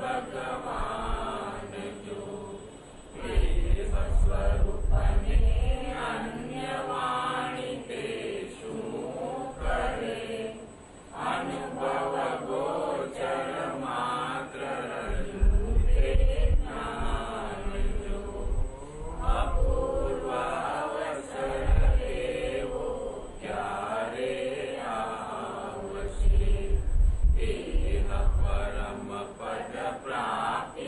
भगवान जो वे स्वस्वरूपने अन्य वाणी ते शू करे अनुभव गोचर मात्र रूपे ज्ञान जो अपूर्व अवसर एवो क्यारे आवशे परम पद प्राप्ति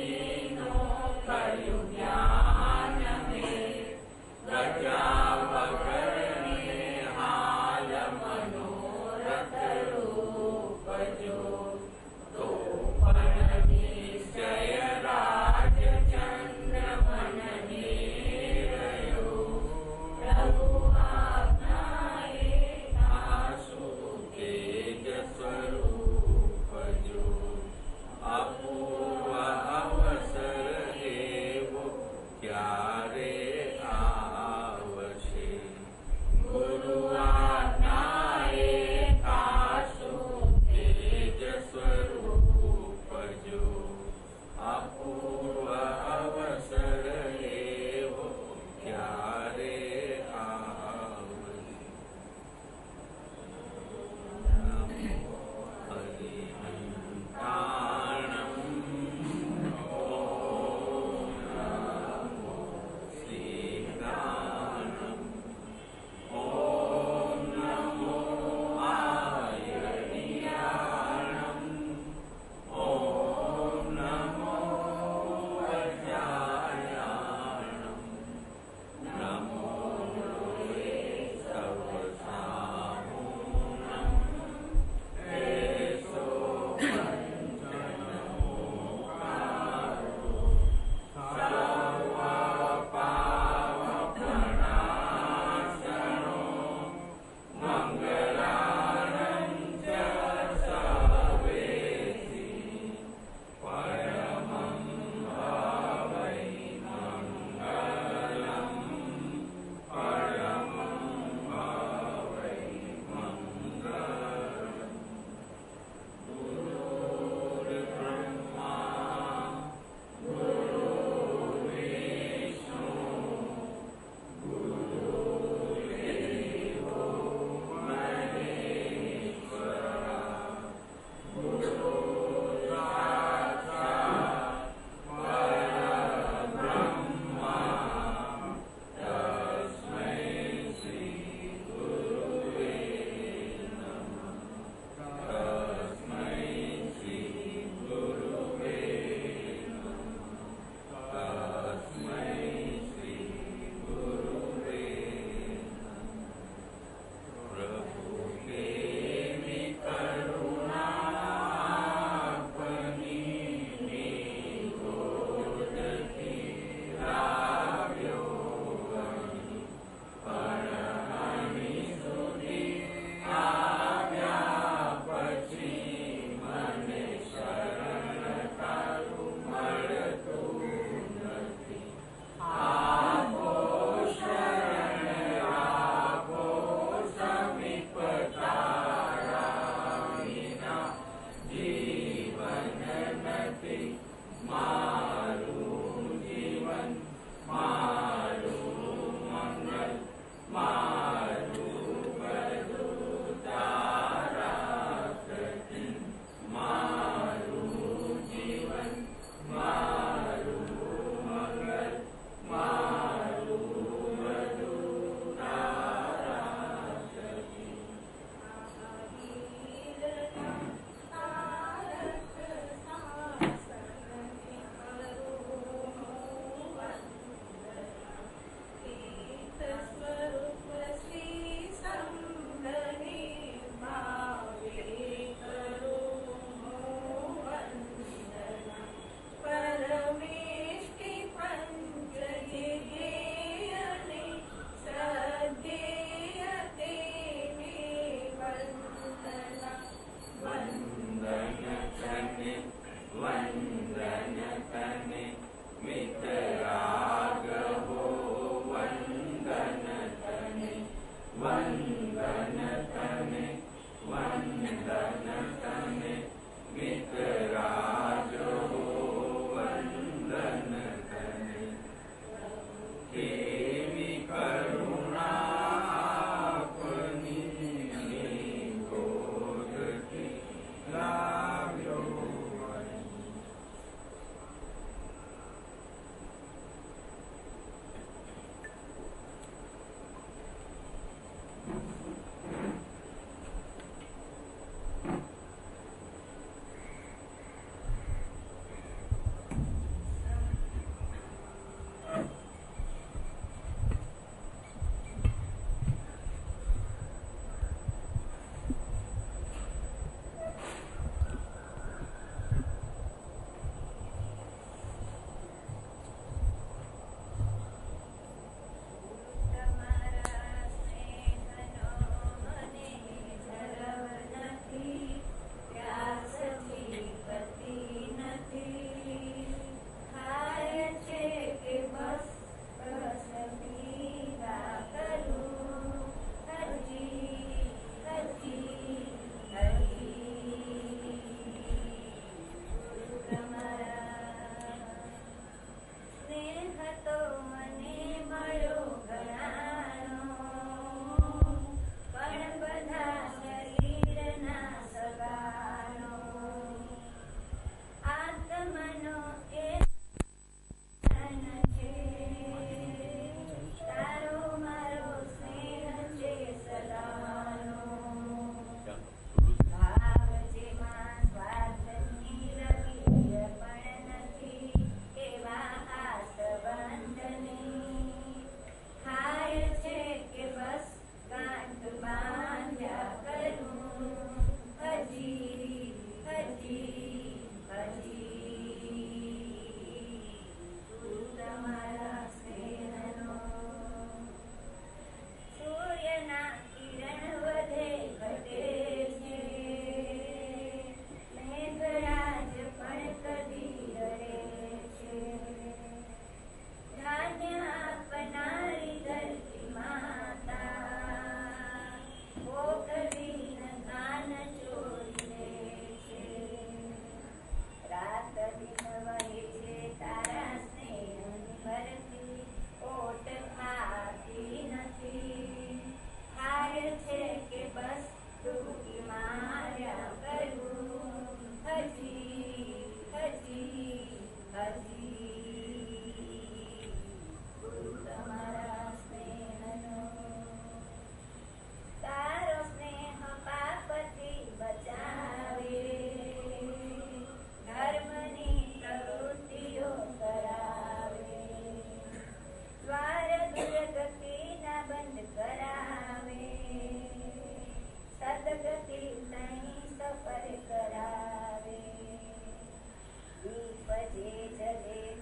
ચલે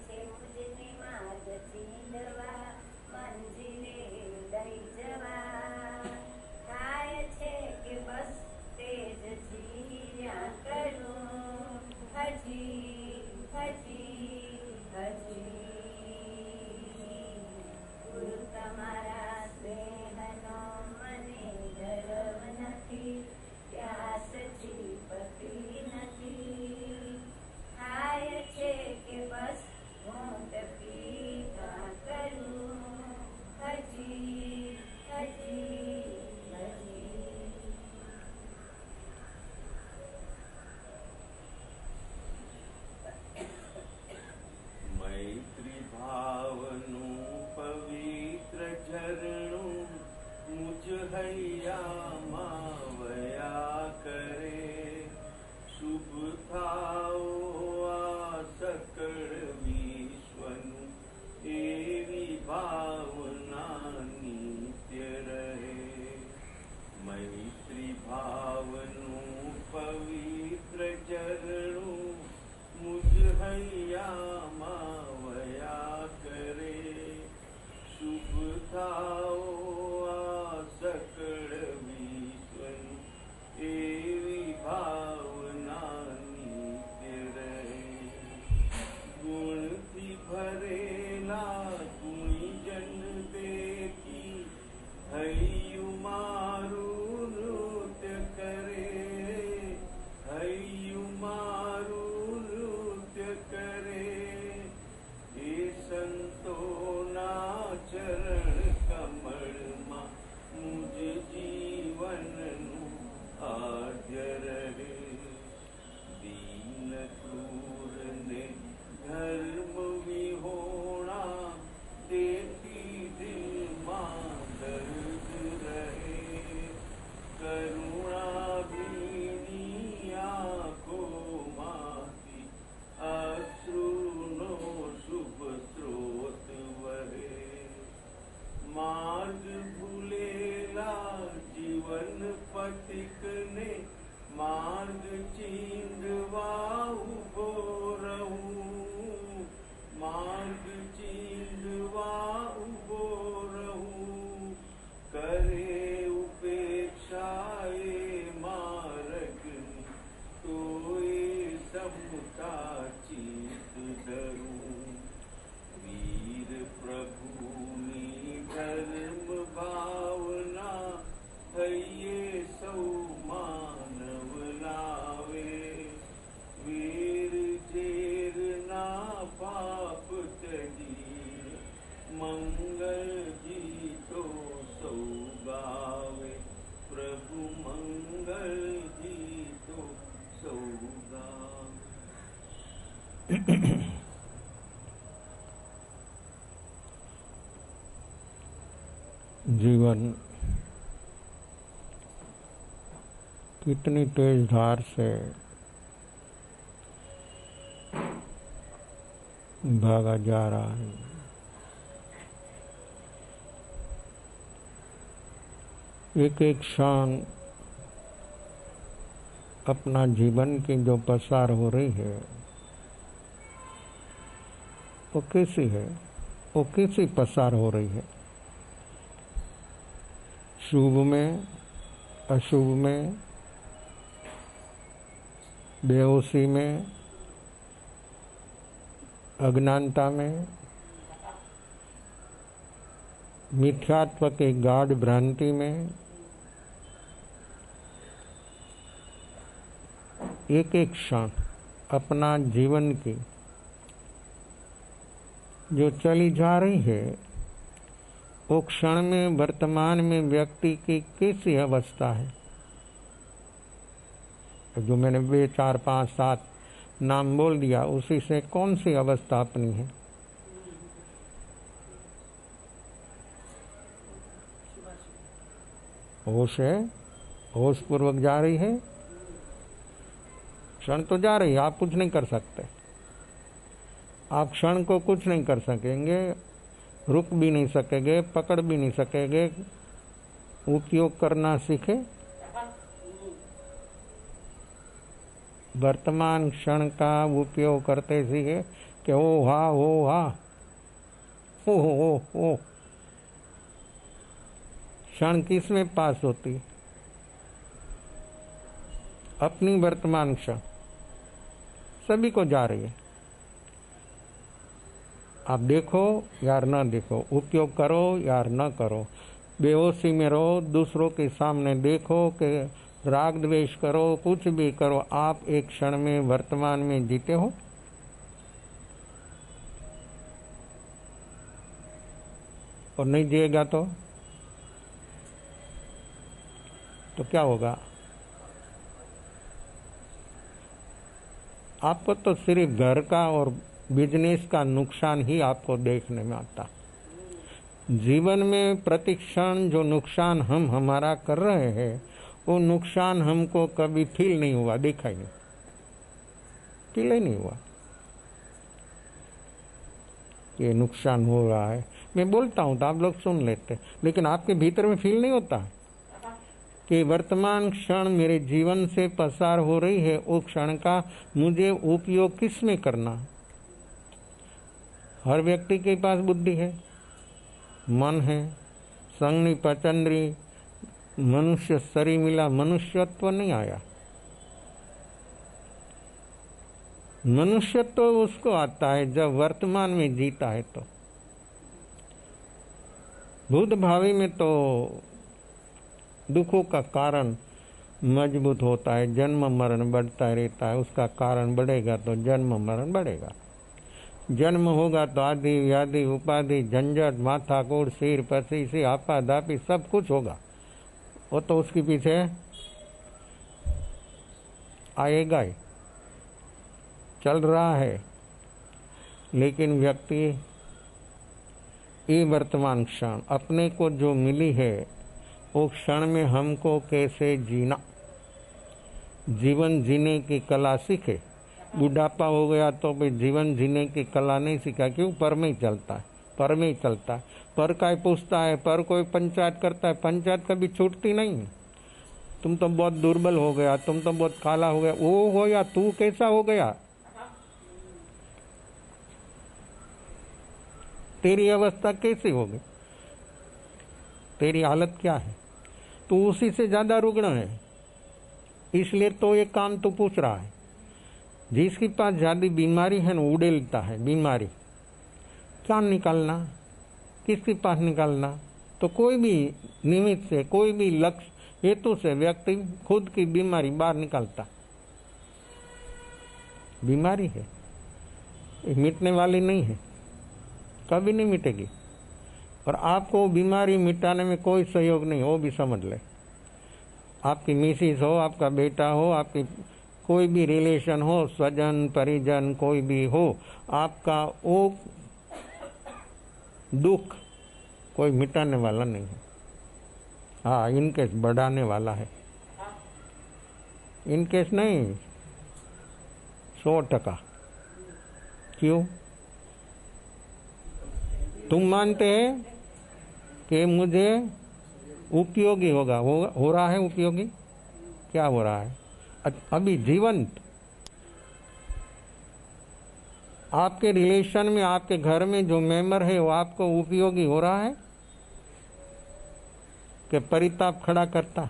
છે મુજને માર્ગ ચીંધવા, મંજિલે લઈ જવા. થાય છે કે બસ તે જ જીર્યા કરું, હજી હજી હજી. ગુરુ તમારા સ્નેહનો મને ગર્વ નથી, પ્યાસ જીવતી નથી. થાય છે કે બસ ઘૂંટ પીતા કરું, હજી હજી હજી. મૈત્રી ભાવનું પવિત્ર ઝરણું મુજ હૈયામાં વયા કરે. શુભ થાઓ આ સકળ વિશ્વનું, એવી ભાવના નિત્ય રહે. મૈત્રી ભાવનું પવિત્ર ઝરણું મુજ હૈયામાં વયા કરે. શુભ થાઓ આ સકળ વિશ્વનું, એવી ભાવના નિત્ય રહે. ગુણથી ભરેલા ગુણીજન દેખી હૈયું મારું નૃત્ય કરે. હૈયું મારું નૃત્ય કરે. એ સંતોના ચરણ કમળમાં મુજ જીવનનું આદ્ય રહે. દીન ક્રૂરને ધર્મ વિહોણા, દેખી દિલમાં દર્દ રહે. કરુણા ભીની આંખોમાંથી અશ્રુનો શુભ સ્ત્રોત વહે. માર્ગ ભૂલેલા જીવન પથિકને માર્ગ ચીંધવા ઉભો રહું. માર્ગ ચીંધવા ઉભો રહું. કરે ઉપેક્ષા એ માર્ગની, તો એ સમતા ચિત્ત ધરું. વીર પ્રભુની ધર્મ ભાવના, હૈયે સૌ માનવ લાવે. વીર ઝેરના પાપ તજી, મંગલ ગીતો સૌ ગાવે. પ્રભુ મંગલ ગીતો સૌ ગાવે. जीवन कितनी तेज धार से भागा जा रहा है. एक एक क्षण अपना जीवन की जो पसार हो रही है, वो कैसी है? वो कैसी पसार हो रही है? शुभ में, अशुभ में, बेहोशी में, अज्ञानता में, मिथ्यात्व की गाढ़ भ्रांति में, एक एक क्षण अपना जीवन की जो चली जा रही है, वो क्षण में वर्तमान में व्यक्ति की कैसी अवस्था है? जो मैंने 2, 4, 5, 7 नाम बोल दिया, उसी से कौन सी अवस्था अपनी है? होश है, होश पूर्वक जा रही है. क्षण तो जा रही है, आप कुछ नहीं कर सकते. आप क्षण को कुछ नहीं कर सकेंगे, रुक भी नहीं सकेंगे, पकड़ भी नहीं सकेंगे. उपयोग करना सीखे. वर्तमान क्षण का उपयोग करते सीखे, कि ओ हा ओ हा ओ। क्षण किस में पास होती? अपनी वर्तमान क्षण सभी को जा रही है। आप देखो या न देखो, उपयोग करो या न करो, बेहोशी में रहो, दूसरों के सामने देखो कि राग द्वेष करो, कुछ भी करो, आप एक क्षण में वर्तमान में जीते हो। और नहीं जिएगा तो क्या होगा? आपको तो सिर्फ घर का और बिजनेस का नुकसान ही आपको देखने में आता। जीवन में प्रतिक्षण जो नुकसान हम हमारा कर रहे हैं, वो नुकसान हमको कभी फील नहीं हुआ, देखा ही नहीं, फील ही नहीं हुआ ये नुकसान हो रहा है। मैं बोलता हूँ तो आप लोग सुन लेते, लेकिन आपके भीतर में फील नहीं होता कि वर्तमान क्षण मेरे जीवन से पसार हो रही है, वो क्षण का मुझे उपयोग किस में करना। हर व्यक्ति के पास बुद्धि है, मन है, संगनी पचंद्री, मनुष्य शरीर मिला, मनुष्यत्व नहीं आया। मनुष्यत्व उसको आता है जब वर्तमान में जीता है। तो भूत भावी में तो दुखों का कारण मजबूत होता है, जन्म मरण बढ़ता रहता है, उसका कारण बढ़ेगा तो जन्म मरण बढ़ेगा। जन्म होगा तो आदि व्याधि उपाधि झंझट माथाकोड़ सिर पसी से आपा दापी सब कुछ होगा, वो तो उसके पीछे आएगा ही, चल रहा है। लेकिन व्यक्ति ये वर्तमान क्षण अपने को जो मिली है, वो क्षण में हमको कैसे जीना, जीवन जीने की कला सीखे। बुढ़ापा हो गया तो भी जीवन जीने की कला नहीं सीखा, क्यों? पर में ही चलता है, पर में ही चलता है। पर का पूछता है, पर कोई पंचायत करता है, पंचायत कभी छूटती नहीं। तुम तो बहुत दुर्बल हो गया, तुम तो बहुत काला हो गया, वो हो या तू कैसा हो गया, तेरी अवस्था कैसी होगी, तेरी हालत क्या है? तू उसी से ज्यादा रुग्ण है, इसलिए तो ये काम तू पूछ रहा है। जिसके पास ज्यादा बीमारी है ना, उड़ेलता है बीमारी, क्या निकालना, किसके पास निकालना? तो कोई भी निमित्त से, कोई भी लक्ष्य हेतु से व्यक्ति खुद की बीमारी बाहर निकालता। बीमारी है, ये मिटने वाली नहीं है, कभी नहीं मिटेगी। और आपको बीमारी मिटाने में कोई सहयोग नहीं, वो भी समझ ले। आपकी मिसिस हो, आपका बेटा हो, आपकी कोई भी रिलेशन हो, स्वजन परिजन कोई भी हो, आपका वो दुख कोई मिटाने वाला नहीं है। हाँ, इनकेस बढ़ाने वाला है, इनकेस नहीं 100%। क्यों? तुम मानते हैं कि मुझे उपयोगी होगा, हो रहा है उपयोगी? क्या हो रहा है? अभी जीवंत आपके रिलेशन में, आपके घर में जो मेंबर है वो आपको उपयोगी हो रहा है कि परिताप खड़ा करता?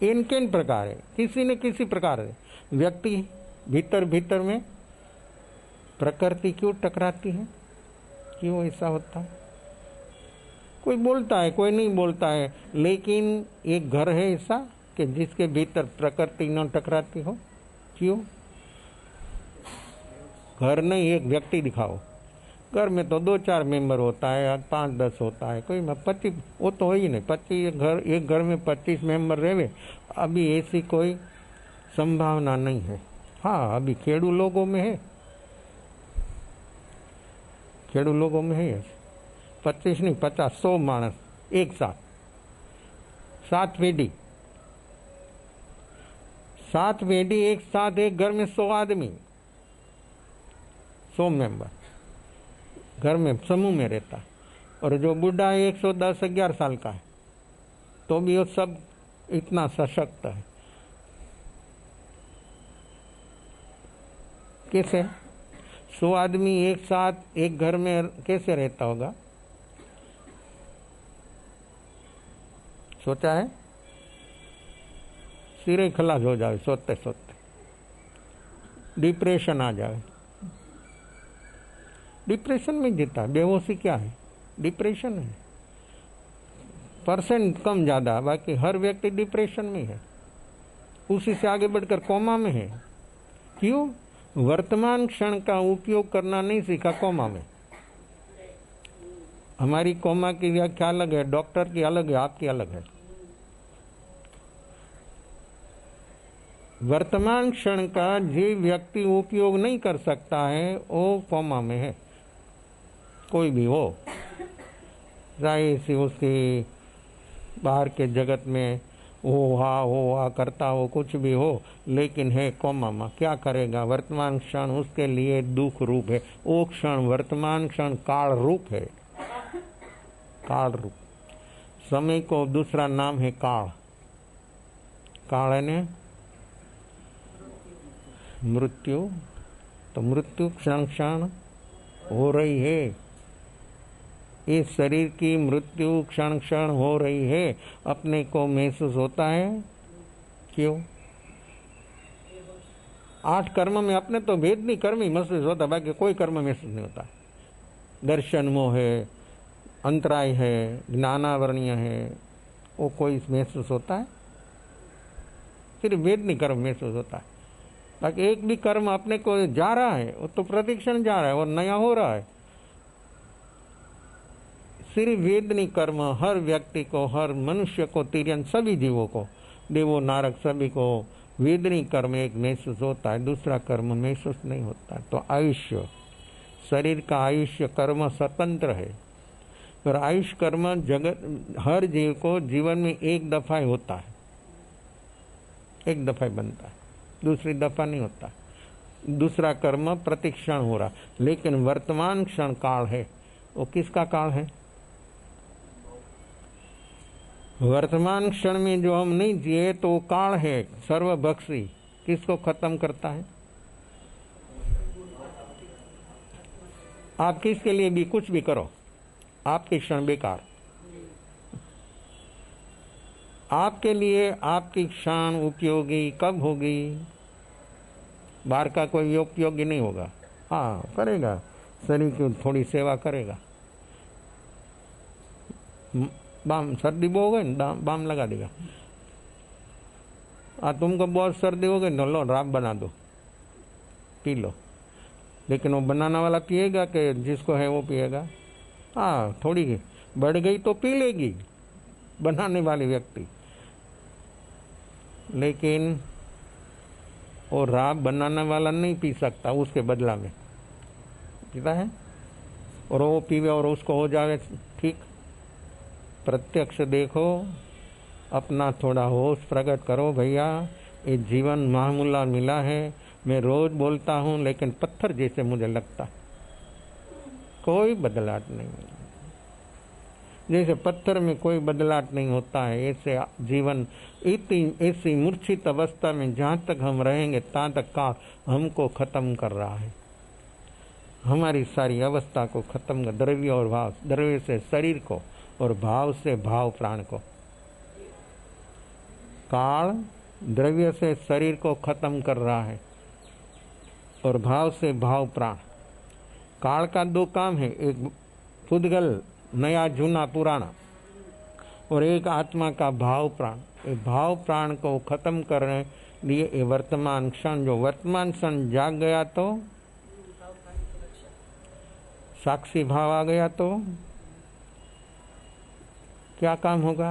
इन किन प्रकार है, किसी न किसी प्रकार है। व्यक्ति भीतर भीतर में प्रकृति क्यों टकराती है, क्यों ऐसा होता है? कोई बोलता है, कोई नहीं बोलता है, लेकिन एक घर है ऐसा कि जिसके भीतर प्रकृति न टकराती हो। क्यों? घर नहीं, एक व्यक्ति दिखाओ। घर में तो 2-4 मेंबर होता है, 5-10 होता है, कोई 25, वो तो हो ही नहीं। 25 एक घर में 25 मेंबर रहे, अभी ऐसी कोई संभावना नहीं है। हाँ, अभी खेड़ू लोगों में है, खेड़ू लोगों में है 25 नहीं 50, 100 मानस एक साथ, 7 पेढ़ी, 7 पेढ़ी एक साथ, एक घर में 100 आदमी, 100 मेंबर घर में समूह में रहता है। और जो बुढ़ा है 110-11 साल का है, तो भी वो सब इतना सशक्त है। कैसे? 100 आदमी एक साथ एक घर में कैसे रहता होगा? सोचा है? सिरे खलास हो जाए सोते सोते, डिप्रेशन आ जाए। डिप्रेशन में जीता, बेहोशी क्या है? डिप्रेशन है। परसेंट कम ज्यादा, बाकी हर व्यक्ति डिप्रेशन में है, उसी से आगे बढ़कर कोमा में है। क्यों? वर्तमान क्षण का उपयोग करना नहीं सीखा कोमा में। हमारी कोमा की व्याख्या अलग है, डॉक्टर की अलग है, आपकी अलग है। वर्तमान क्षण का जो व्यक्ति उपयोग नहीं कर सकता है वो कोमा में है, कोई भी हो, चाहे से उसकी बाहर के जगत में हो हा करता हो, कुछ भी हो, लेकिन है कोमा में। क्या करेगा? वर्तमान क्षण उसके लिए दुख रूप है। वो क्षण, वर्तमान क्षण काल रूप है, काल रूप। समय को दूसरा नाम है काल। काल है ने मृत्यु, तो मृत्यु क्षण क्षण हो रही है। इस शरीर की मृत्यु क्षण क्षण हो रही है, अपने को महसूस होता है। क्यों? 8 कर्म में अपने तो भेदनी कर्म ही महसूस होता, बाकी कोई कर्म महसूस नहीं होता। दर्शन मोह है, अंतराय है, ज्ञानावरणीय है, वो कोई महसूस होता है? सिर्फ वेदनी कर्म महसूस होता है। बाकी एक भी कर्म अपने को जा रहा है, वो तो प्रतिक्षण जा रहा है और नया हो रहा है। सिर्फ वेदनी कर्म हर व्यक्ति को, हर मनुष्य को, तिर्यन सभी जीवों को, देवों नारक सभी को वेदनी कर्म एक महसूस होता है, दूसरा कर्म महसूस नहीं होता। तो आयुष्य, शरीर का आयुष्य कर्म स्वतंत्र है, पर आयुष कर्म जगत हर जीव को जीवन में एक दफा ही होता है, एक दफा ही बनता है, दूसरी दफा नहीं होता। दूसरा कर्म प्रतिक्षण हो रहा, लेकिन वर्तमान क्षण काल है, वो किसका काल है? वर्तमान क्षण में जो हम नहीं जिए तो वो काल है सर्वभक्षी। किसको खत्म करता है? आप किसके लिए भी कुछ भी करो, आपके क्षण बेकार। आपके लिए आपकी क्षण उपयोगी कब होगी? बाहर का कोई उपयोगी नहीं होगा। हाँ करेगा, शरीर की थोड़ी सेवा करेगा। बाम सर्दी हो गई ना, बाम लगा देगा। तुमको बहुत सर्दी हो गई, लो राब बना दो, पी लो। लेकिन वो बनाने वाला पिएगा कि जिसको है वो पिएगा? हाँ, थोड़ी बढ़ गई तो पी लेगी बनाने वाले व्यक्ति, लेकिन वो राब बनाने वाला नहीं पी सकता, उसके बदला में पीता है और वो पीवे और उसको हो जावे ठीक। प्रत्यक्ष देखो, अपना थोड़ा होश प्रकट करो। भैया ये जीवन मामूला मिला है, मैं रोज बोलता हूँ लेकिन पत्थर जैसे मुझे लगता, कोई बदलाव नहीं। जैसे पत्थर में कोई बदलाव नहीं होता है, ऐसे जीवन ऐसी मूर्छित अवस्था में जहाँ तक हम रहेंगे तहाँ तक काल हमको खत्म कर रहा है। हमारी सारी अवस्था को खत्म कर, द्रव्य और भाव, द्रव्य से शरीर को और भाव से भाव प्राण को। काल द्रव्य से शरीर को खत्म कर रहा है और भाव से भाव प्राण। काल का 2 काम है, एक पुद्गल नया जूना पुराना, और एक आत्मा का भाव प्राण। ये भाव प्राण को खत्म करने लिए ये वर्तमान क्षण, जो वर्तमान क्षण जाग गया तो साक्षी भाव आ गया तो क्या काम होगा?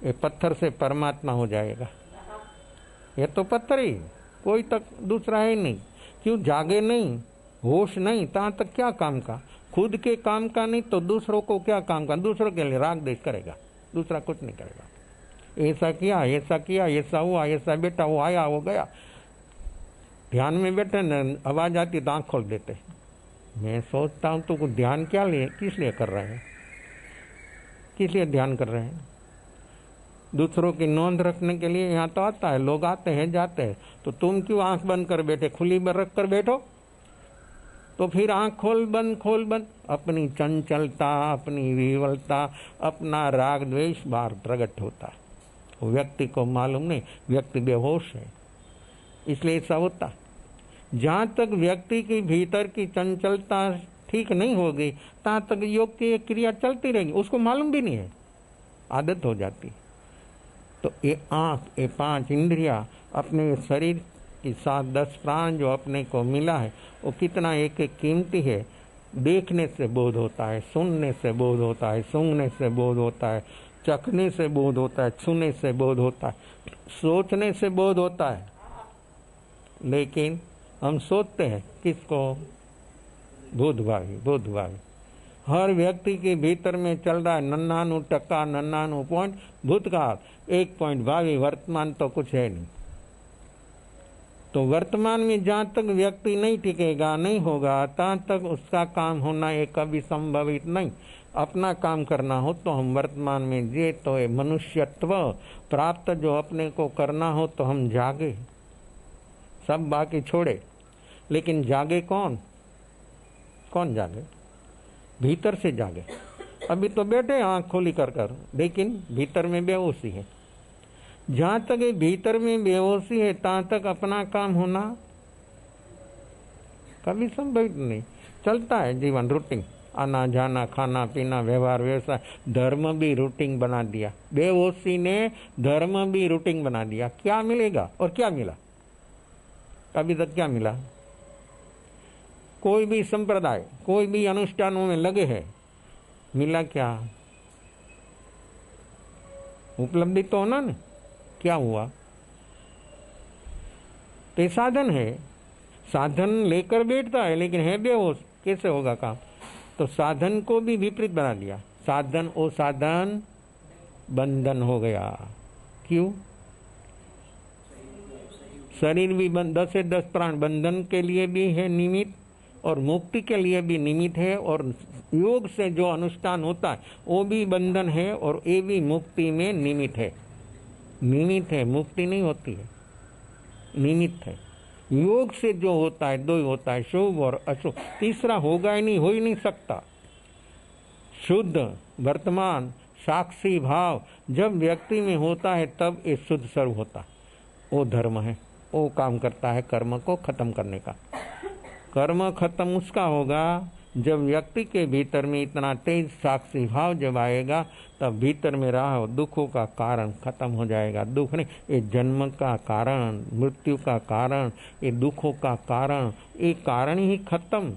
ये पत्थर से परमात्मा हो जाएगा। ये तो पत्थर ही, कोई तक दूसरा है नहीं। क्यों? जागे नहीं, होश नहीं, तहाँ तक क्या काम का? खुद के काम का नहीं तो दूसरों को क्या काम का? दूसरों के लिए राग देश करेगा, दूसरा कुछ नहीं करेगा। ऐसा किया, ऐसा हुआ, ऐसा बेटा वो आया वो गया। ध्यान में बैठे न, आवाज आती तो आँख खोल देते। मैं सोचता हूँ तो ध्यान क्या लिए, किस लिए कर रहे हैं? किस लिए ध्यान कर रहे हैं? दूसरों की नोंद रखने के लिए यहाँ तो आता है, लोग आते हैं जाते हैं, तो तुम क्यों आंख बंद कर बैठे, खुली में रख कर बैठो? तो फिर आंख खोल बंद, अपनी चंचलता, अपनी विवलता, अपना राग द्वेष बाहर प्रकट होता है। वो व्यक्ति को मालूम नहीं, व्यक्ति बेहोश है, इसलिए ऐसा होता है। जहाँ तक व्यक्ति की भीतर की चंचलता ठीक नहीं होगी, तहाँ तक योग की क्रिया चलती रहेगी, उसको मालूम भी नहीं है, आदत हो जाती। तो ये आँख, ये 5 इंद्रिया, अपने शरीर की 7-10 प्राण जो अपने को मिला है, वो कितना एक एक कीमती है। देखने से बोध होता है, सुनने से बोध होता है, सूंघने से बोध होता है, चखने से बोध होता है, छूने से बोध होता है, सोचने से बोध होता है। लेकिन हम सोचते हैं किसको? बोधभावी। हर व्यक्ति के भीतर में चल रहा है 99% 99 पॉइंट भूतकाल, 1 पॉइंट भावी, वर्तमान तो कुछ है नहीं। तो वर्तमान में जहाँ तक व्यक्ति नहीं टिकेगा, नहीं होगा, तहाँ तक उसका काम होना ये कभी संभवित नहीं। अपना काम करना हो तो हम वर्तमान में जे तो ये मनुष्यत्व प्राप्त जो अपने को करना हो तो हम जागे, सब बाकी छोड़े। लेकिन जागे कौन जागे? भीतर से जागे। अभी तो बैठे आंख खोली कर, लेकिन भीतर में बेहोशी है। जहाँ तक ये भीतर में बेहोशी है, तहाँ तक अपना काम होना कभी संभवित नहीं। चलता है जीवन, रूटीन, आना जाना, खाना पीना, व्यवहार व्यवसाय, धर्म भी रूटीन बना दिया। बेहोशी ने धर्म भी रूटीन बना दिया। क्या मिलेगा और क्या मिला? अभी तक क्या मिला? कोई भी संप्रदाय, कोई भी अनुष्ठानों में लगे हैं, मिला क्या? उपलब्धि तो होना ना, क्या हुआ? तो साधन है, साधन लेकर बैठता है लेकिन है बेहोश, कैसे होगा काम? तो साधन को भी विपरीत बना दिया। साधन ओ साधन बंधन हो गया। क्यों? शरीर भी 10 से 10 प्राण बंधन के लिए भी है निमित्त, और मुक्ति के लिए भी निमित्त है, और योग से जो अनुष्ठान होता है वो भी बंधन है, और ये भी मुक्ति में निमित्त है। निमित्त है, मुक्ति नहीं होती है, निमित्त है। योग से जो होता है 2 ही होता है, शुभ और अशुभ, तीसरा होगा ही नहीं, हो ही नहीं सकता। शुद्ध वर्तमान साक्षी भाव जब व्यक्ति में होता है तब ये शुद्ध सर्व होता है, वो धर्म है, वो काम करता है कर्म को खत्म करने का। कर्म खत्म उसका होगा जब व्यक्ति के भीतर में इतना तेज साक्षी भाव जब आएगा, तब भीतर में रहा दुखों का कारण खत्म हो जाएगा। दुख नहीं, ये जन्म का कारण, मृत्यु का कारण, ये दुखों का कारण, ये कारण ही खत्म।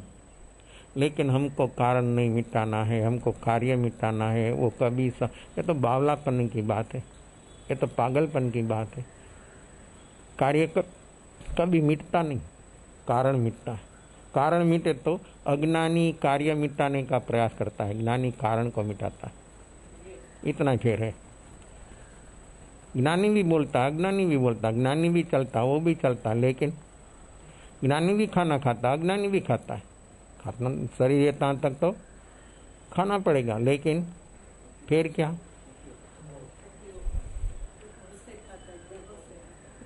लेकिन हमको कारण नहीं मिटाना है, हमको कार्य मिटाना है। वो कभी ये तो बावलापन की बात है, ये तो पागलपन की बात है। कार्य कभी मिटता नहीं, कारण मिटता है। कारण मिटे तो अज्ञानी कार्य मिटाने का प्रयास करता है, ज्ञानी कारण को मिटाता है। इतना फेर है। ज्ञानी भी बोलता, अज्ञानी भी बोलता, ज्ञानी भी चलता, वो भी चलता, लेकिन ज्ञानी भी खाना खाता, अज्ञानी भी खाता है। खाना शरीर है तहाँ तक तो खाना पड़ेगा, लेकिन फिर क्या?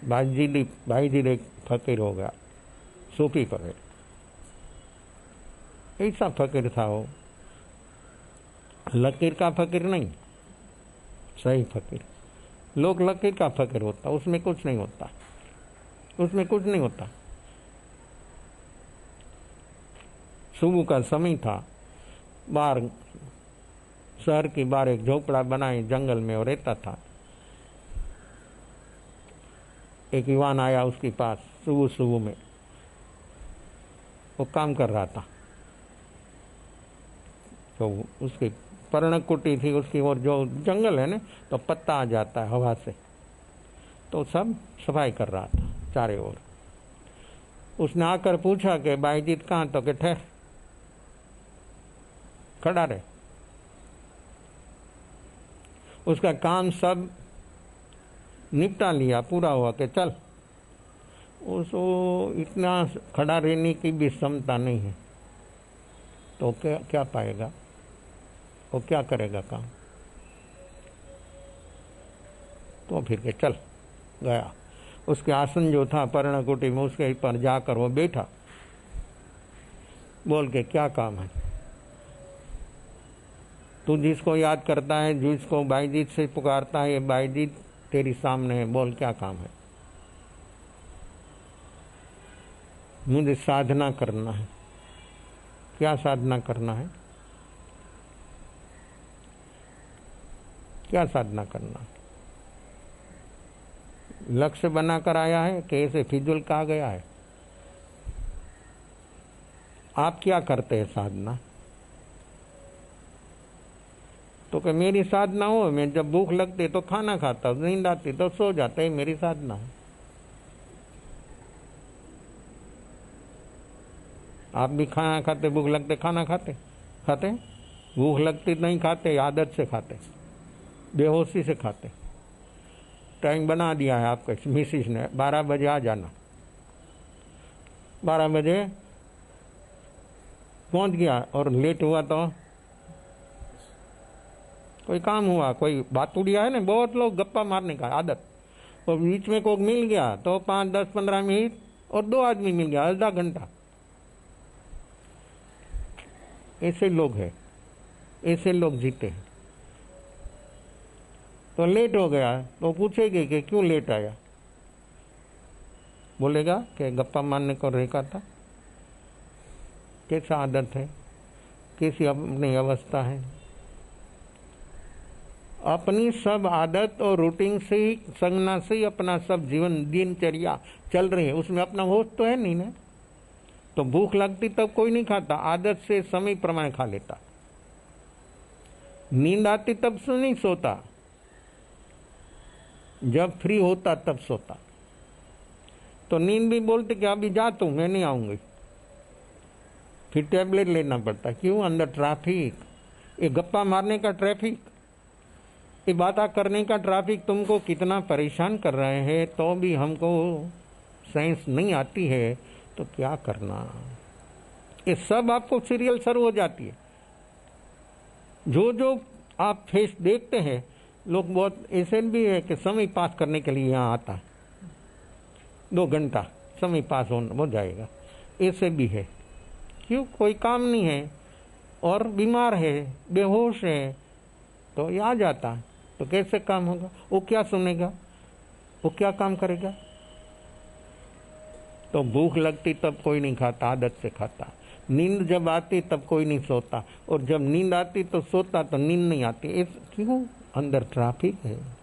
भाई जी फकीर हो गया, सूफी फकीर, ऐसा फकीर था वो। लकीर का फकीर नहीं, सही फकीर। लोग लकीर का फकीर होता, उसमें कुछ नहीं होता, उसमें कुछ नहीं होता। सुबह का समय था, बाहर शहर की बाहर एक झोपड़ा बनाई जंगल में और रहता था। एक युवान आया उसके पास सुबह में, वो काम कर रहा था। तो उसकी पर्णकुटी थी उसकी, और जो जंगल है ना तो पत्ता आ जाता है हवा से, तो सब सफाई कर रहा था चारों ओर। उसने आकर पूछा कि भाईजीत कहाँ? तो कि ठहर, खड़ा रहे। उसका काम सब निपटा लिया, पूरा हुआ कि चल। उसको इतना खड़ा रहने की भी क्षमता नहीं है, तो क्या पाएगा? वो क्या करेगा काम? तो फिर के चल गया। उसके आसन जो था पर्णकुटी में, उसके पर जाकर वो बैठा, बोल के क्या काम है, तू जिसको याद करता है, जिसको बाईजीत से पुकारता है, ये बाईजीत तेरी सामने है, बोल क्या काम है। मुझे साधना करना है। क्या साधना करना है? क्या साधना करना है? लक्ष्य बनाकर आया है कि ऐसे फिजूल कहा गया है? आप क्या करते हैं साधना? तो कि मेरी साधना हो, मैं जब भूख लगती तो खाना खाता, नींद आती तो सो जाता, है मेरी साधना है। आप भी खाना खाते, भूख लगते खाना खाते, भूख लगती नहीं खाते, आदत से खाते, बेहोशी से खाते। टाइम बना दिया है आपके मिसिस ने, 12 बजे आ जाना, 12 बजे पहुंच गया और लेट हुआ तो कोई काम हुआ, कोई बात उड़िया है ना, बहुत लोग गप्पा मारने का आदत, और बीच में कोई मिल गया तो 5, 10, 15 मिनट, और 2 आदमी मिल गया आधा घंटा। ऐसे लोग हैं, ऐसे लोग जीते हैं। तो लेट हो गया तो पूछेगी कि क्यों लेट आया, बोलेगा कि गप्पा मारने को रेखा था। कैसा आदत है, कैसी अपनी अवस्था है। अपनी सब आदत और रूटीन से ही, संगना से ही अपना सब जीवन दिनचर्या चल रही है, उसमें अपना होश तो है नहीं ना। तो भूख लगती तब कोई नहीं खाता, आदत से समय प्रमाण खा लेता। नींद आती तब से नहीं सोता, जब फ्री होता तब सोता। तो नींद भी बोलते कि अभी जा तू, मैं नहीं आऊंगी, फिर टैबलेट लेना पड़ता। क्यों? अंदर ट्रैफिक, ये गप्पा मारने का ट्रैफिक, ये बातें करने का ट्रैफिक तुमको कितना परेशान कर रहे हैं, तो भी हमको साइंस नहीं आती है, तो क्या करना। ये सब आपको सीरियल शुरू हो जाती है। जो आप फेस देखते हैं, लोग बहुत ऐसे भी है कि समय पास करने के लिए यहाँ आता है, 2 घंटा समय पास हो जाएगा, ऐसे भी है। क्यों? कोई काम नहीं है और बीमार है, बेहोश है, तो ये आ जाता है। तो कैसे काम होगा? वो क्या सुनेगा, वो क्या काम करेगा? तो भूख लगती तब कोई नहीं खाता, आदत से खाता। नींद जब आती तब कोई नहीं सोता, और जब नींद आती तो सोता, तो नींद नहीं आती। क्यों? अंदर ट्रैफिक है।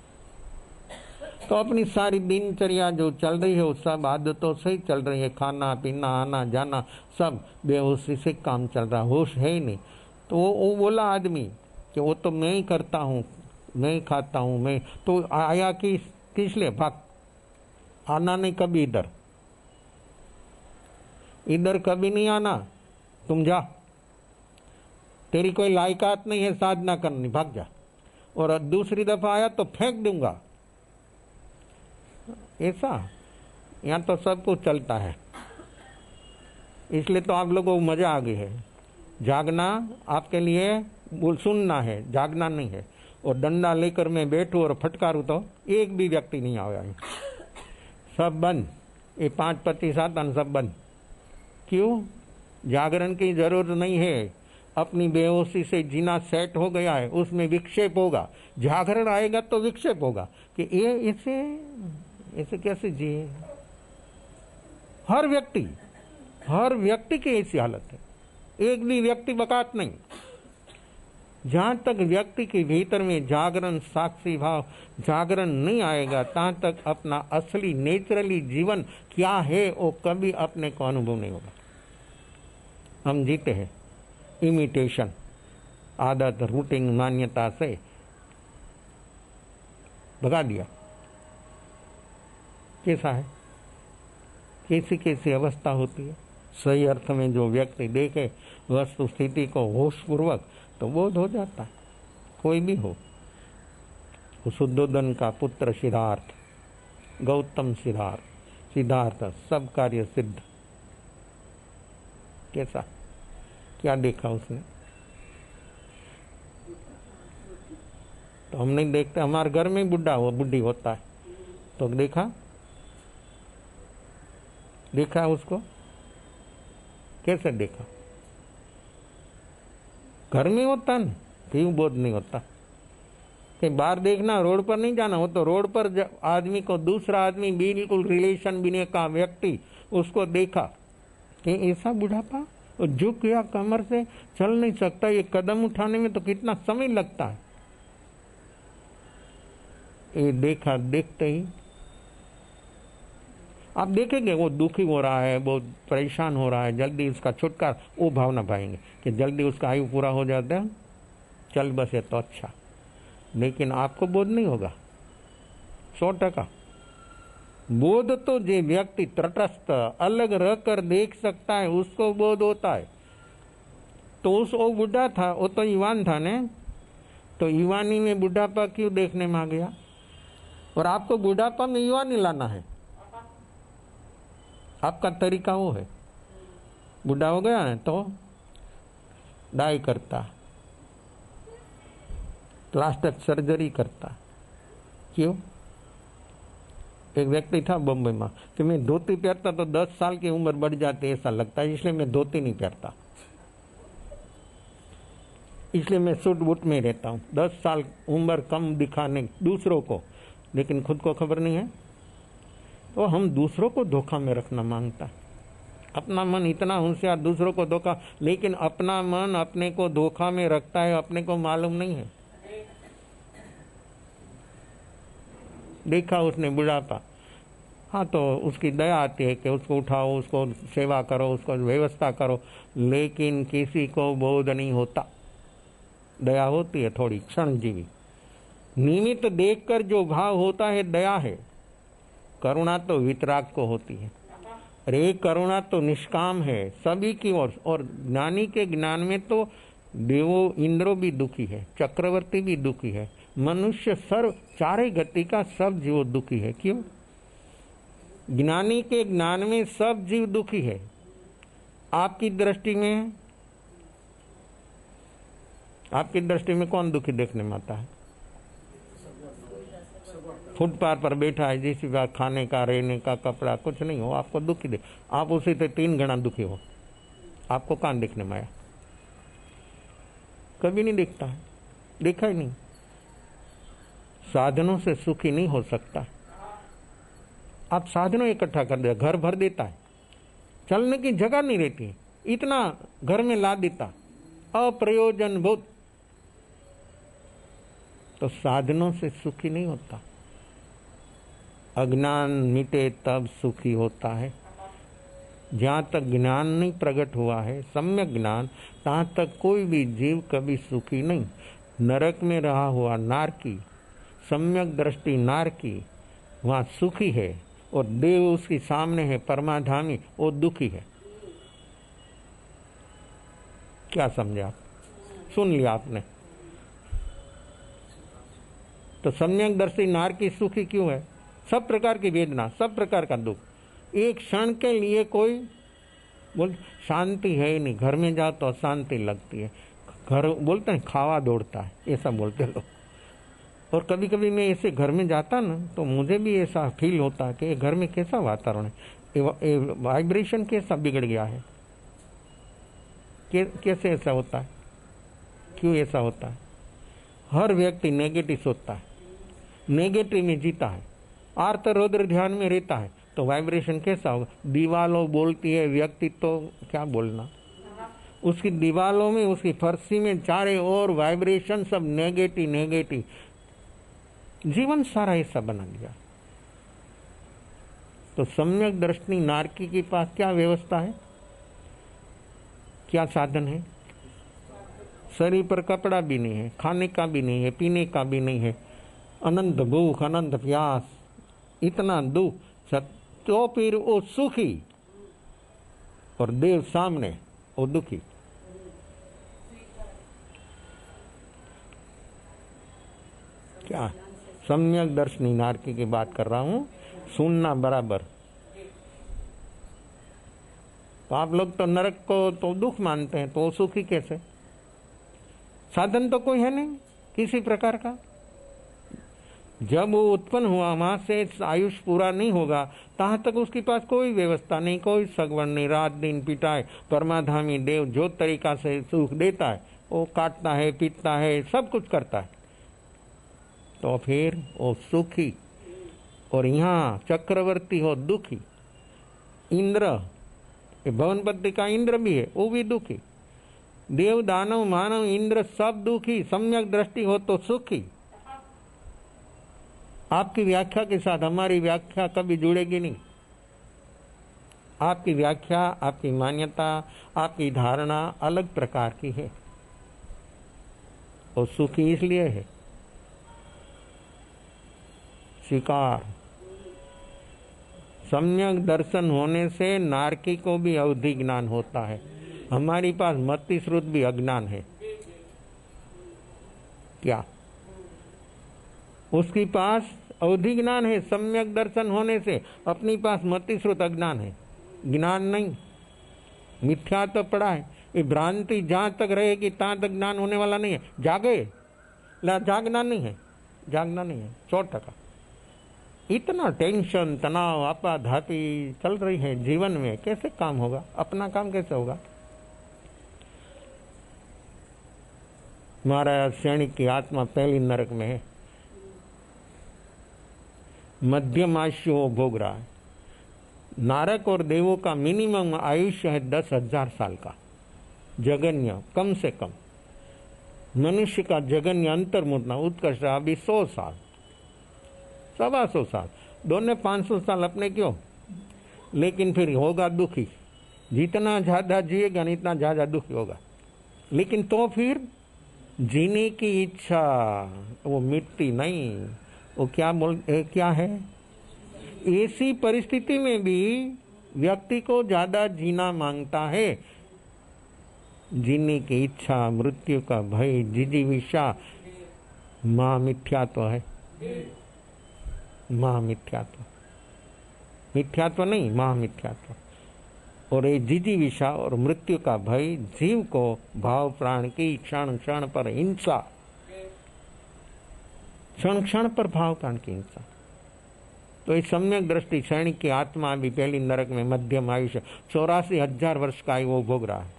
तो अपनी सारी दिनचर्या जो चल रही है वो सब आदतों से ही चल रही है। खाना पीना, आना जाना, सब बेहोशी से काम चल रहा, होश है ही नहीं। तो वो बोला आदमी कि वो तो मैं ही करता हूँ, मैं ही खाता हूँ, मैं तो आया किस लिए? भाग, आना नहीं कभी इधर कभी नहीं आना, तुम जा, तेरी कोई लायकात नहीं है साधना करनी, भाग जा। और दूसरी दफा आया तो फेंक दूंगा, ऐसा यहाँ तो सब कुछ चलता है। इसलिए तो आप लोगों को मजा आ गई है। जागना आपके लिए सुनना है, जागना नहीं है। और डंडा लेकर मैं बैठूं और फटकारूं तो एक भी व्यक्ति नहीं आया, सब बंद। ये 5% सब बंद। क्यों? जागरण की जरूरत नहीं है। अपनी बेहोशी से जीना सेट हो गया है, उसमें विक्षेप होगा। जागरण आएगा तो विक्षेप होगा कि ये ऐसे कैसे जिए। हर व्यक्ति की ऐसी हालत है, एक भी व्यक्ति बकात नहीं। जहां तक व्यक्ति के भीतर में जागरण, साक्षी भाव, जागरण नहीं आएगा, तहां तक अपना असली नेचुरली जीवन क्या है वो कभी अपने को अनुभव नहीं होगा। हम जीते हैं इमिटेशन, आदत, रूटीन, मान्यता से भगा दिया। कैसा है, कैसी कैसी अवस्था होती है। सही अर्थ में जो व्यक्ति देखे वस्तु स्थिति को होश पूर्वक, तो बोध हो जाता है। कोई भी हो, शुद्धोदन का पुत्र सिद्धार्थ, गौतम सिद्धार्थ सब कार्य सिद्ध। कैसा, क्या देखा उसने? तो हम नहीं देखते, हमारे घर में बुढ़ा हो बुढ़ी होता है तो देखा देखा उसको कैसे देखा? घर में होता ना, क्यों बोध नहीं होता? कि बाहर देखना, रोड पर नहीं जाना। वो तो रोड पर आदमी को दूसरा आदमी बिल्कुल रिलेशन बिने का व्यक्ति उसको देखा कि ऐसा बुढ़ापा, और झुक गया, कमर से चल नहीं सकता, ये कदम उठाने में तो कितना समय लगता है। ये देखा, देखते ही आप देखेंगे वो दुखी हो रहा है, बहुत परेशान हो रहा है, जल्दी उसका छुटकारा, वो भावना पाएंगे कि जल्दी उसका आयु पूरा हो जाता है, चल बसे तो अच्छा। लेकिन आपको बोध नहीं होगा। 100% बोध तो जो व्यक्ति तटस्थ अलग रहकर देख सकता है उसको बोध होता है। तो वो बुढ़ा था, वो तो युवान था ने, तो युवानी में बुढ़ापा क्यों देखने में आ गया? और आपको बुढ़ापा में युवानी लाना है, आपका तरीका वो है। बुढ़ा हो गया है तो डाई करता, प्लास्टिक सर्जरी करता। क्यों? एक व्यक्ति था बम्बई में कि मैं धोती पहनता तो 10 साल की उम्र बढ़ जाती ऐसा लगता है, इसलिए मैं धोती नहीं पहनता, इसलिए मैं सूट बूट में रहता हूँ। 10 साल उम्र कम दिखाने दूसरों को, लेकिन खुद को खबर नहीं है। तो हम दूसरों को धोखा में रखना मांगता है। अपना मन इतना होशियार, दूसरों को धोखा, लेकिन अपना मन अपने को धोखा में रखता है, अपने को मालूम नहीं है। देखा उसने बुढ़ापा, हाँ तो उसकी दया आती है कि उसको उठाओ, उसको सेवा करो, उसको व्यवस्था करो, लेकिन किसी को बोध नहीं होता। दया होती है थोड़ी क्षणजीवी, निमित्त देखकर जो भाव होता है दया है। करुणा तो वितराग को होती है। अरे करुणा तो निष्काम है सभी की ओर, और ज्ञानी के ज्ञान में तो देवो इंद्रो भी दुखी है, चक्रवर्ती भी दुखी है, मनुष्य सर्व चारे गति का सब जीव दुखी है। क्यों? ज्ञानी के ज्ञान में सब जीव दुखी है। आपकी दृष्टि में, आपकी दृष्टि में कौन दुखी देखने में आता है? फुटपाथ पर बैठा है, जिस बात खाने का, रहने का, कपड़ा कुछ नहीं हो, आपको दुखी दे, आप उसी से 3 गुना दुखी हो। आपको कहाँ देखने में आया? कभी नहीं दिखता है, देखा ही नहीं। साधनों से सुखी नहीं हो सकता। आप साधनों इकट्ठा कर दिया, घर भर देता है, चलने की जगह नहीं रहती, इतना घर में ला देता, अप्रयोजन बहुत। तो साधनों से सुखी नहीं होता। अज्ञान मिटे तब सुखी होता है। जहाँ तक ज्ञान नहीं प्रकट हुआ है, सम्यक ज्ञान, तहाँ तक कोई भी जीव कभी सुखी नहीं। नरक में रहा हुआ नारकी, सम्यक दृष्टि नारकी, वहाँ सुखी है, और देव उसके सामने है परमाधामी, वो दुखी है। क्या समझा आप? सुन लिया आपने? तो सम्यक दर्शी नारकी सुखी क्यों है? सब प्रकार की वेदना, सब प्रकार का दुख, एक क्षण के लिए कोई बोल शांति है ही नहीं। घर में जाओ तो अशांति लगती है, घर बोलते हैं खावा दौड़ता है, ऐसा बोलते लोग। और कभी कभी मैं ऐसे घर में जाता ना तो मुझे भी ऐसा फील होता है कि घर में कैसा वातावरण है, वाइब्रेशन कैसा बिगड़ गया है, कैसे ऐसा होता है, क्यों ऐसा होता है? हर व्यक्ति नेगेटिव सोचता है, नेगेटिव में जीता है, आर्त रौद्र ध्यान में रहता है, तो वाइब्रेशन कैसा होगा? दीवालों बोलती है, व्यक्ति तो क्या बोलना, उसकी दीवालों में, उसकी फर्शी में चारे ओर वाइब्रेशन सब नेगेटिव नेगेटिव। जीवन सारा ऐसा बना दिया। तो सम्यक दृष्टि नारकी के पास क्या व्यवस्था है, क्या साधन है? शरीर पर कपड़ा भी नहीं है, खाने का भी नहीं है, पीने का भी नहीं है, अनंत भूख, अनंत प्यास, इतना दुख, तो फिर वो सुखी, और देव सामने वो दुखी। क्या सम्यक दर्शनी नारकी की बात कर रहा हूं, सुनना बराबर। तो आप लोग तो नरक को तो दुख मानते हैं, तो वो सुखी कैसे? साधन तो कोई है नहीं किसी प्रकार का, जब वो उत्पन्न हुआ वहां से आयुष पूरा नहीं होगा तहां तक उसके पास कोई व्यवस्था नहीं, कोई सगवड़ नहीं। रात दिन पिटाए परमाधामी देव जो तरीका से सुख देता है वो काटता है, पीटता है, सब कुछ करता है। तो फिर वो सुखी और यहाँ चक्रवर्ती हो दुखी। इंद्र, भवनपति का इंद्र भी है, वो भी दुखी। देव दानव मानव इंद्र सब दुखी, सम्यक दृष्टि हो तो सुखी। आपकी व्याख्या के साथ हमारी व्याख्या कभी जुड़ेगी नहीं। आपकी व्याख्या, आपकी मान्यता, आपकी धारणा अलग प्रकार की है। और सुखी इसलिए है। स्वीकार, सम्यक दर्शन होने से नारकी को भी अवधि ज्ञान होता है। हमारी पास मति श्रुत भी अज्ञान है। क्या उसके पास अवधि ज्ञान है? सम्यक दर्शन होने से अपनी पास मति श्रुत अज्ञान है, ज्ञान नहीं। मिथ्या तो पड़ा है। ये भ्रांति जहां तक रहेगी तहां तक ज्ञान होने वाला नहीं है। जागे ला, जागना नहीं है, जागना नहीं है 100%। इतना टेंशन, तनाव, आपाधापी चल रही है जीवन में, कैसे काम होगा? अपना काम कैसे होगा? महाराज सैनिक की आत्मा पहली नरक में है, मध्यम आयुष्य वो भोग रहा है। नारक और देवों का मिनिमम आयुष्य है 10,000 साल का, जगन्य कम से कम। मनुष्य का जगन्य अंतर्मुतना उत्कर्ष अभी 100 साल, 125 साल, दोनों 500 साल अपने क्यों? लेकिन फिर होगा दुखी। जितना ज्यादा जिएगा इतना ज्यादा दुखी होगा। लेकिन तो फिर जीने की इच्छा वो मिटती नहीं। वो क्या है? ऐसी परिस्थिति में भी व्यक्ति को ज्यादा जीना मांगता है। जीने की इच्छा, मृत्यु का भय, जिजीविषा महामिथ्यात्व है। महामिथ्यात्व, मिथ्यात्व नहीं, महामिथ्यात्व। और ये जिजीविषा और मृत्यु का भय जीव को भाव प्राण की क्षण क्षण पर हिंसा, क्षण क्षण पर भाव प्राण की हिंसा। तो इस सम्यक दृष्टि सैनिक की आत्मा भी पहली नरक में मध्यम आयुष्य 84,000 वर्ष का वो भोग रहा है।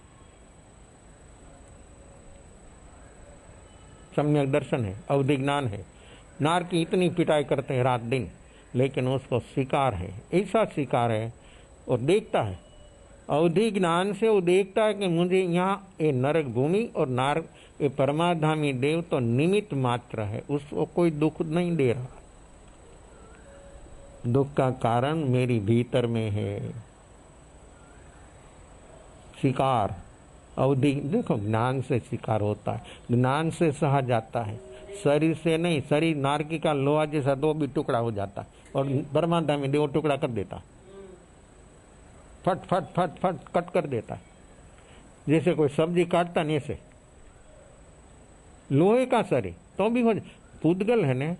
सम्यक दर्शन है, अवधि ज्ञान है। नार की इतनी पिटाई करते हैं रात दिन, लेकिन उसको स्वीकार है, ऐसा स्वीकार है और देखता है। अवधि ज्ञान से वो देखता है कि मुझे यहाँ ये नरक भूमि और नार ये परमाधामी देव तो निमित्त मात्र है, उसको कोई दुख नहीं दे रहा। दुख का कारण मेरी भीतर में है। स्वीकार, अवधि देखो, ज्ञान से स्वीकार होता है, ज्ञान से सहा जाता है, शरीर से नहीं। शरीर नारकी का लोहा जैसा तो भी टुकड़ा हो जाता है और परमाधामी देव टुकड़ा कर देता है, फट फट फट फट कट कर देता है। जैसे कोई सब्जी काटता नहीं, ऐसे लोहे का शरीर तो भी हो। पुद्गल है ना,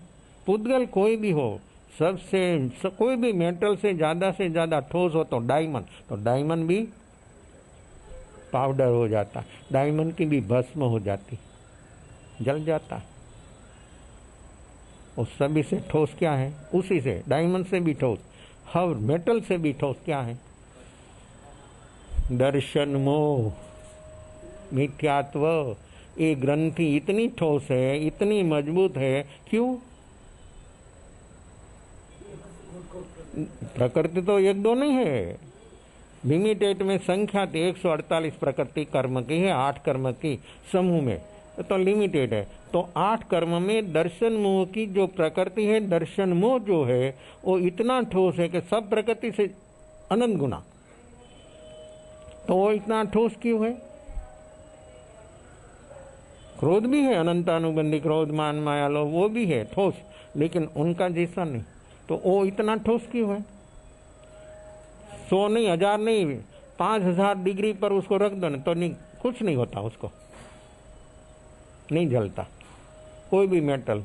पुद्गल कोई भी हो, सबसे कोई भी मेटल से ज्यादा ठोस हो तो डायमंड, तो डायमंड भी पाउडर हो जाता, डायमंड की भी भस्म हो जाती, जल जाता। उस सभी से ठोस क्या है? उसी से, डायमंड से भी ठोस, हर मेटल से भी ठोस क्या है? दर्शन मोह, मिथ्यात्व। ये ग्रंथि इतनी ठोस है, इतनी मजबूत है, क्यों? प्रकृति तो एक दो नहीं है, लिमिटेड में संख्या 148 प्रकृति कर्म की है, 8 कर्म की समूह में, तो लिमिटेड है। तो 8 कर्म में दर्शन मोह की जो प्रकृति है, दर्शन मोह जो है वो इतना ठोस है कि सब प्रकृति से अनंत गुना। तो वो इतना ठोस क्यों है? क्रोध भी है, अनंतानुबंधी क्रोध, मान, माया, लोभ, वो भी है ठोस, लेकिन उनका जैसा नहीं। तो वो इतना ठोस क्यों है? 100 नहीं, 1000 नहीं, 5000 डिग्री पर उसको रख दो ना तो नहीं, कुछ नहीं होता, उसको नहीं जलता। कोई भी मेटल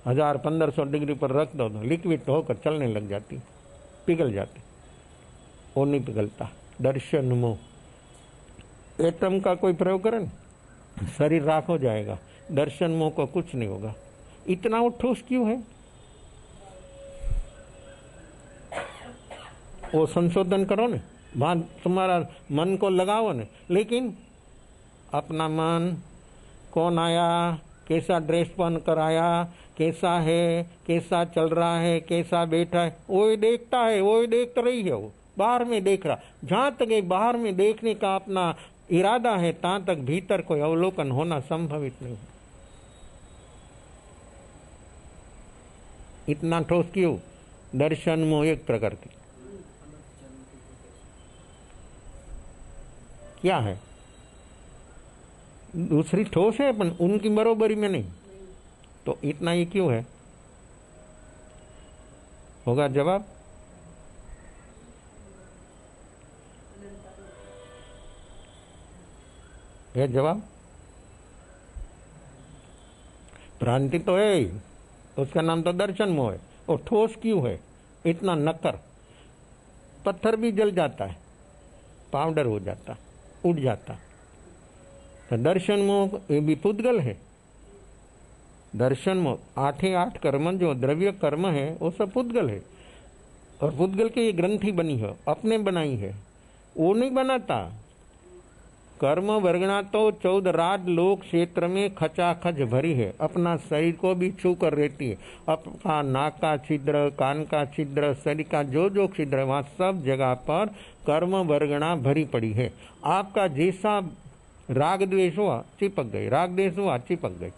1000-1500 डिग्री पर रख दो तो लिक्विड होकर चलने लग जाती, पिघल जाती। वो नहीं पिघलता। दर्शन मोह, एटम का कोई प्रयोग करें, शरीर राख हो जाएगा। दर्शन मोह को कुछ नहीं होगा। इतना वो ठोस क्यों है? वो संशोधन करो ने, वहां तुम्हारा मन को लगाओ ने। लेकिन अपना मन, कौन आया, कैसा ड्रेस पहन कर आया, कैसा है, कैसा चल रहा है, कैसा बैठा है, वो ही देखता है, वो ही देख रही है, वो बाहर में देख रहा। जहां तक ये बाहर में देखने का अपना इरादा है, तहां तक भीतर कोई अवलोकन होना संभवित नहीं है। इतना ठोस क्यों? दर्शन मोह एक प्रकृति क्या है, दूसरी ठोस है पर उनकी बरोबरी में नहीं, तो इतना ही क्यों है? होगा जवाब? है जवाब? भ्रांति तो है ही, उसका नाम तो दर्शन मोह है। और ठोस क्यों है? इतना नक्कर, पत्थर भी जल जाता है, पाउडर हो जाता, उड़ जाता। तो दर्शन मोह ये भी पुद्गल है। दर्शन मोह 8 कर्म जो द्रव्य कर्म है वो सब पुद्गल है। और पुद्गल की ये ग्रंथि बनी है, अपने बनाई है, वो नहीं बनाता। कर्म वर्गणा तो 14 राज लोक क्षेत्र में खचाखच भरी है, अपना शरीर को भी छू कर रहती है। अपना नाक का छिद्र, कान का छिद्र, शरीर का जो जो छिद्र है, वहाँ सब जगह पर कर्म वर्गणा भरी पड़ी है। आपका जैसा राग द्वेष हुआ चिपक गई, राग द्वेष हुआ चिपक गई।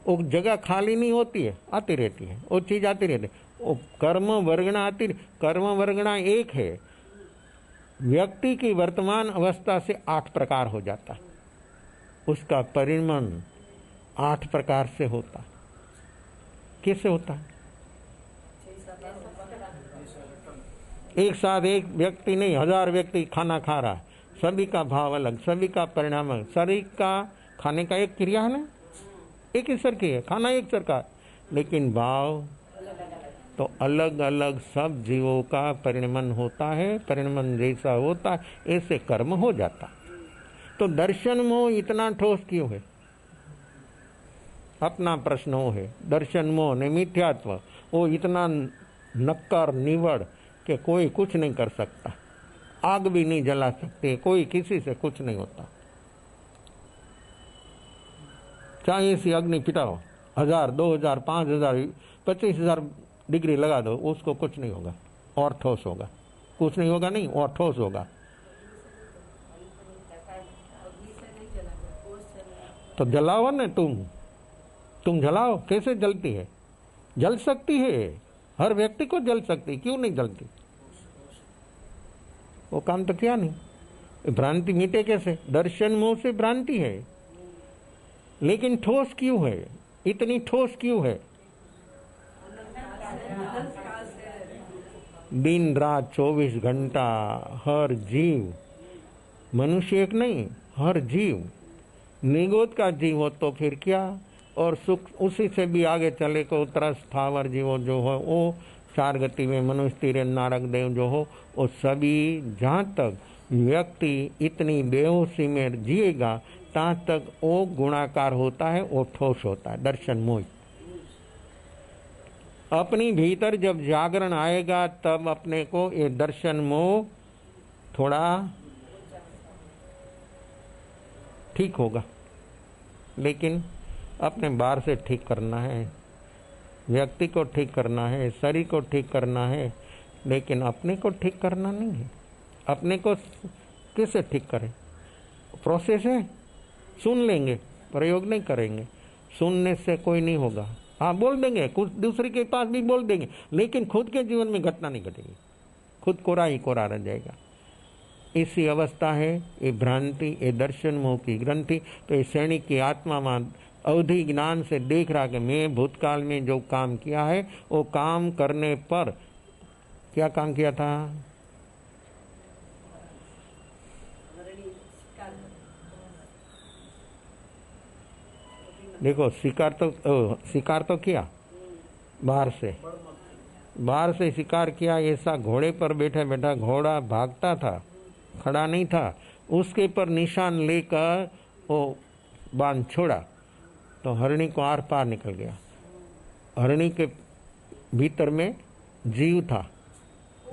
वो जगह खाली नहीं होती है, आती रहती है, वो चीज आती रहती है। वो कर्म वर्गणा आती, कर्म वर्गणा एक है। व्यक्ति की वर्तमान अवस्था से 8 प्रकार हो जाता, उसका परिणमन 8 प्रकार से होता। कैसे होता? एक साथ एक व्यक्ति नहीं, 1000 व्यक्ति खाना खा रहा है, सभी का भाव अलग, सभी का परिणाम अलग। शरीर का खाने का एक क्रिया है ना, एक ही सर की है, खाना एक सर का, लेकिन भाव तो अलग अलग सब जीवों का परिणमन होता है। परिणमन जैसा होता है ऐसे कर्म हो जाता। तो दर्शन मोह इतना ठोस क्यों है? अपना प्रश्न वो है। दर्शन मोह ने मिथ्यात्व वो इतना नक्कर निवड़ कि कोई कुछ नहीं कर सकता, आग भी नहीं जला सकते, कोई किसी से कुछ नहीं होता। चाहे ऐसी अग्नि पिटाओ, 1000, 2000, 5000, 25,000 डिग्री लगा दो, उसको कुछ नहीं होगा और ठोस होगा। कुछ नहीं होगा नहीं, और ठोस होगा। तो जलाओ ना, तुम जलाओ। कैसे जलती है? जल सकती है, हर व्यक्ति को जल सकती, क्यों नहीं जलती? वो काम तो किया नहीं। भ्रांति मिटे कैसे? दर्शन मोह से भ्रांति है, लेकिन ठोस क्यों है? इतनी ठोस क्यों है? दिन रात 24 घंटा हर जीव, मनुष्य एक नहीं, हर जीव, निगोद का जीव हो तो फिर क्या, और सुख उसी से भी आगे चले को तरस स्थावर जीवो जो हो, वो 4 गति में मनुष्य, तीर, नारक देव जो हो, वो सभी जहाँ तक व्यक्ति इतनी बेहोशी में जिएगा तहाँ तक वो गुणाकार होता है, वो ठोस होता है। दर्शन मोह अपनी भीतर जब जागरण आएगा तब अपने को ये दर्शन मोह थोड़ा ठीक होगा। लेकिन अपने बाहर से ठीक करना है, व्यक्ति को ठीक करना है, शरीर को ठीक करना है, लेकिन अपने को ठीक करना नहीं है। अपने को कैसे ठीक करें? प्रोसेस है, सुन लेंगे, प्रयोग नहीं करेंगे। सुनने से कोई नहीं होगा। हाँ बोल देंगे, कुछ दूसरे के पास भी बोल देंगे, लेकिन खुद के जीवन में घटना नहीं घटेगी, खुद कोरा ही कोरा रह जाएगा। इसी अवस्था है ये भ्रांति, ये दर्शन मोह की ग्रंथि। तो ये सैनिक की आत्मा में अवधि ज्ञान से देख रहा कि मैं भूतकाल में जो काम किया है वो काम करने पर क्या काम किया था? देखो शिकार तो किया, बाहर से शिकार किया। ऐसा घोड़े पर बैठा बैठा घोड़ा भागता था, खड़ा नहीं था, उसके पर निशान लेकर वो बांध छोड़ा तो हरिणी को आर पार निकल गया। हरिणी के भीतर में जीव था,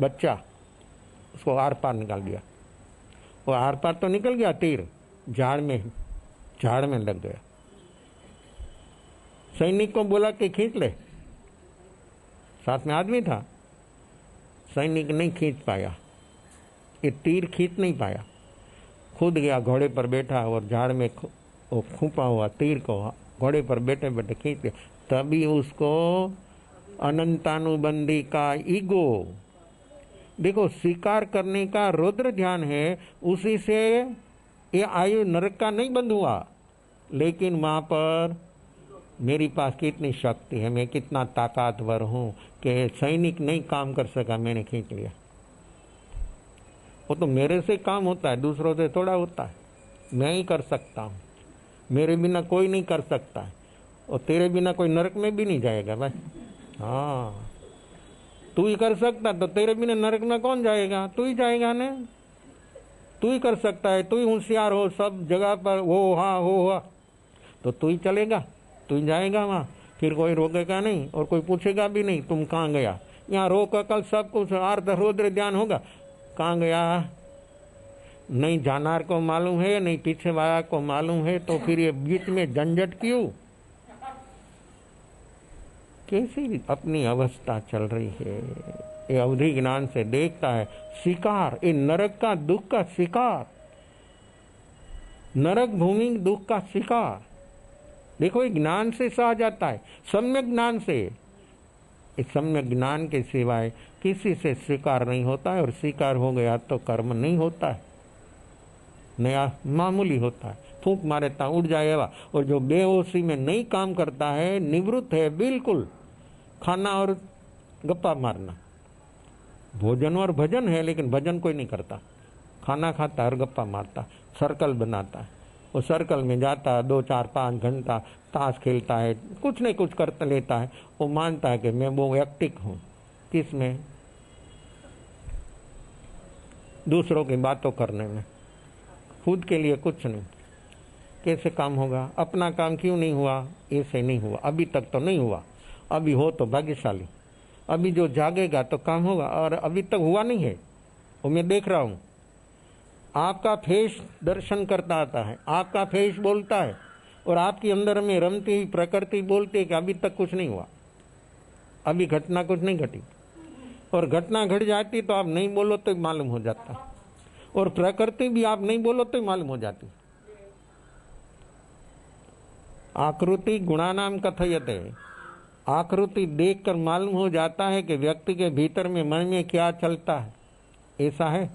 बच्चा, उसको आर पार निकाल दिया। वो आर पार तो निकल गया, तीर झाड़ में लग गया। सैनिक को बोला कि खींच ले, साथ में आदमी था। सैनिक नहीं खींच पाया, ये तीर खींच नहीं पाया, खुद गया, घोड़े पर बैठा और झाड़ में खुपा हुआ तीर को घोड़े पर बैठे बैठे खींच लिया। तभी उसको अनंतानुबंधी का ईगो, देखो स्वीकार करने का रुद्र ध्यान है, उसी से ये आयु नरक का नहीं बंद हुआ, लेकिन वहां पर मेरी पास कितनी शक्ति है, मैं कितना ताकतवर हूं कि सैनिक नहीं काम कर सका, मैंने खींच लिया। वो तो मेरे से काम होता है, दूसरों से थोड़ा होता है। मैं ही कर सकता हूँ, मेरे बिना कोई नहीं कर सकता है, और तेरे बिना कोई नरक में भी नहीं जाएगा भाई। हाँ, तू ही कर सकता तो तेरे बिना नरक में कौन जाएगा? तू ही जाएगा ना, तू ही कर सकता है, तू ही होशियार हो, सब जगह पर वो हाँ हो तो तू ही चलेगा, तू ही जाएगा वहाँ, फिर कोई रोकेगा नहीं और कोई पूछेगा भी नहीं तुम कहाँ गया। यहाँ रोक अकल सब कुछ अर्ध रुद्र ध्यान होगा, कहाँ गया नहीं जानवर को मालूम है, नहीं पीछे वाला को मालूम है, तो फिर ये बीच में झंझट क्यों? कैसी अपनी अवस्था चल रही है, ये अवधि ज्ञान से देखता है। शिकार, ये नरक का दुख का शिकार, नरक भूमि दुख का शिकार। देखो ये ज्ञान से सह जाता है, सम्यक ज्ञान से। इस सम्यक ज्ञान के सिवाय किसी से स्वीकार नहीं होता है, और स्वीकार हो गया तो कर्म नहीं होता है, नया मामूली होता है, फूंक मारे ता उड़ जाएगा। और जो बेहोशी में नहीं काम करता है, निवृत्त है बिल्कुल, खाना और गप्पा मारना, भोजन और भजन है, लेकिन भजन कोई नहीं करता, खाना खाता और गप्पा मारता, सर्कल बनाता है, वो सर्कल में जाता है 2, 4, 5 घंटा ताश खेलता है, कुछ नहीं कुछ करता लेता है। वो मानता है कि मैं वो एक्टिव हूँ, किसमें? दूसरों की बातों करने में, खुद के लिए कुछ नहीं। कैसे काम होगा? अपना काम क्यों नहीं हुआ? ऐसे नहीं हुआ, अभी तक तो नहीं हुआ, अभी हो तो भाग्यशाली, अभी जो जागेगा तो काम होगा, और अभी तक हुआ नहीं है, वो मैं देख रहा हूँ। आपका फेस दर्शन करता आता है, आपका फेस बोलता है, और आपके अंदर में रमती हुई प्रकृति बोलती है कि अभी तक कुछ नहीं हुआ, अभी घटना कुछ नहीं घटी। और घटना घट जाती तो आप नहीं बोलो तो मालूम हो जाता, और प्रकृति भी आप नहीं बोलो तो मालूम हो जाती। आकृति गुणानाम कथयते, आकृति देखकर मालूम हो जाता है कि व्यक्ति के भीतर में मन में क्या चलता है, ऐसा है।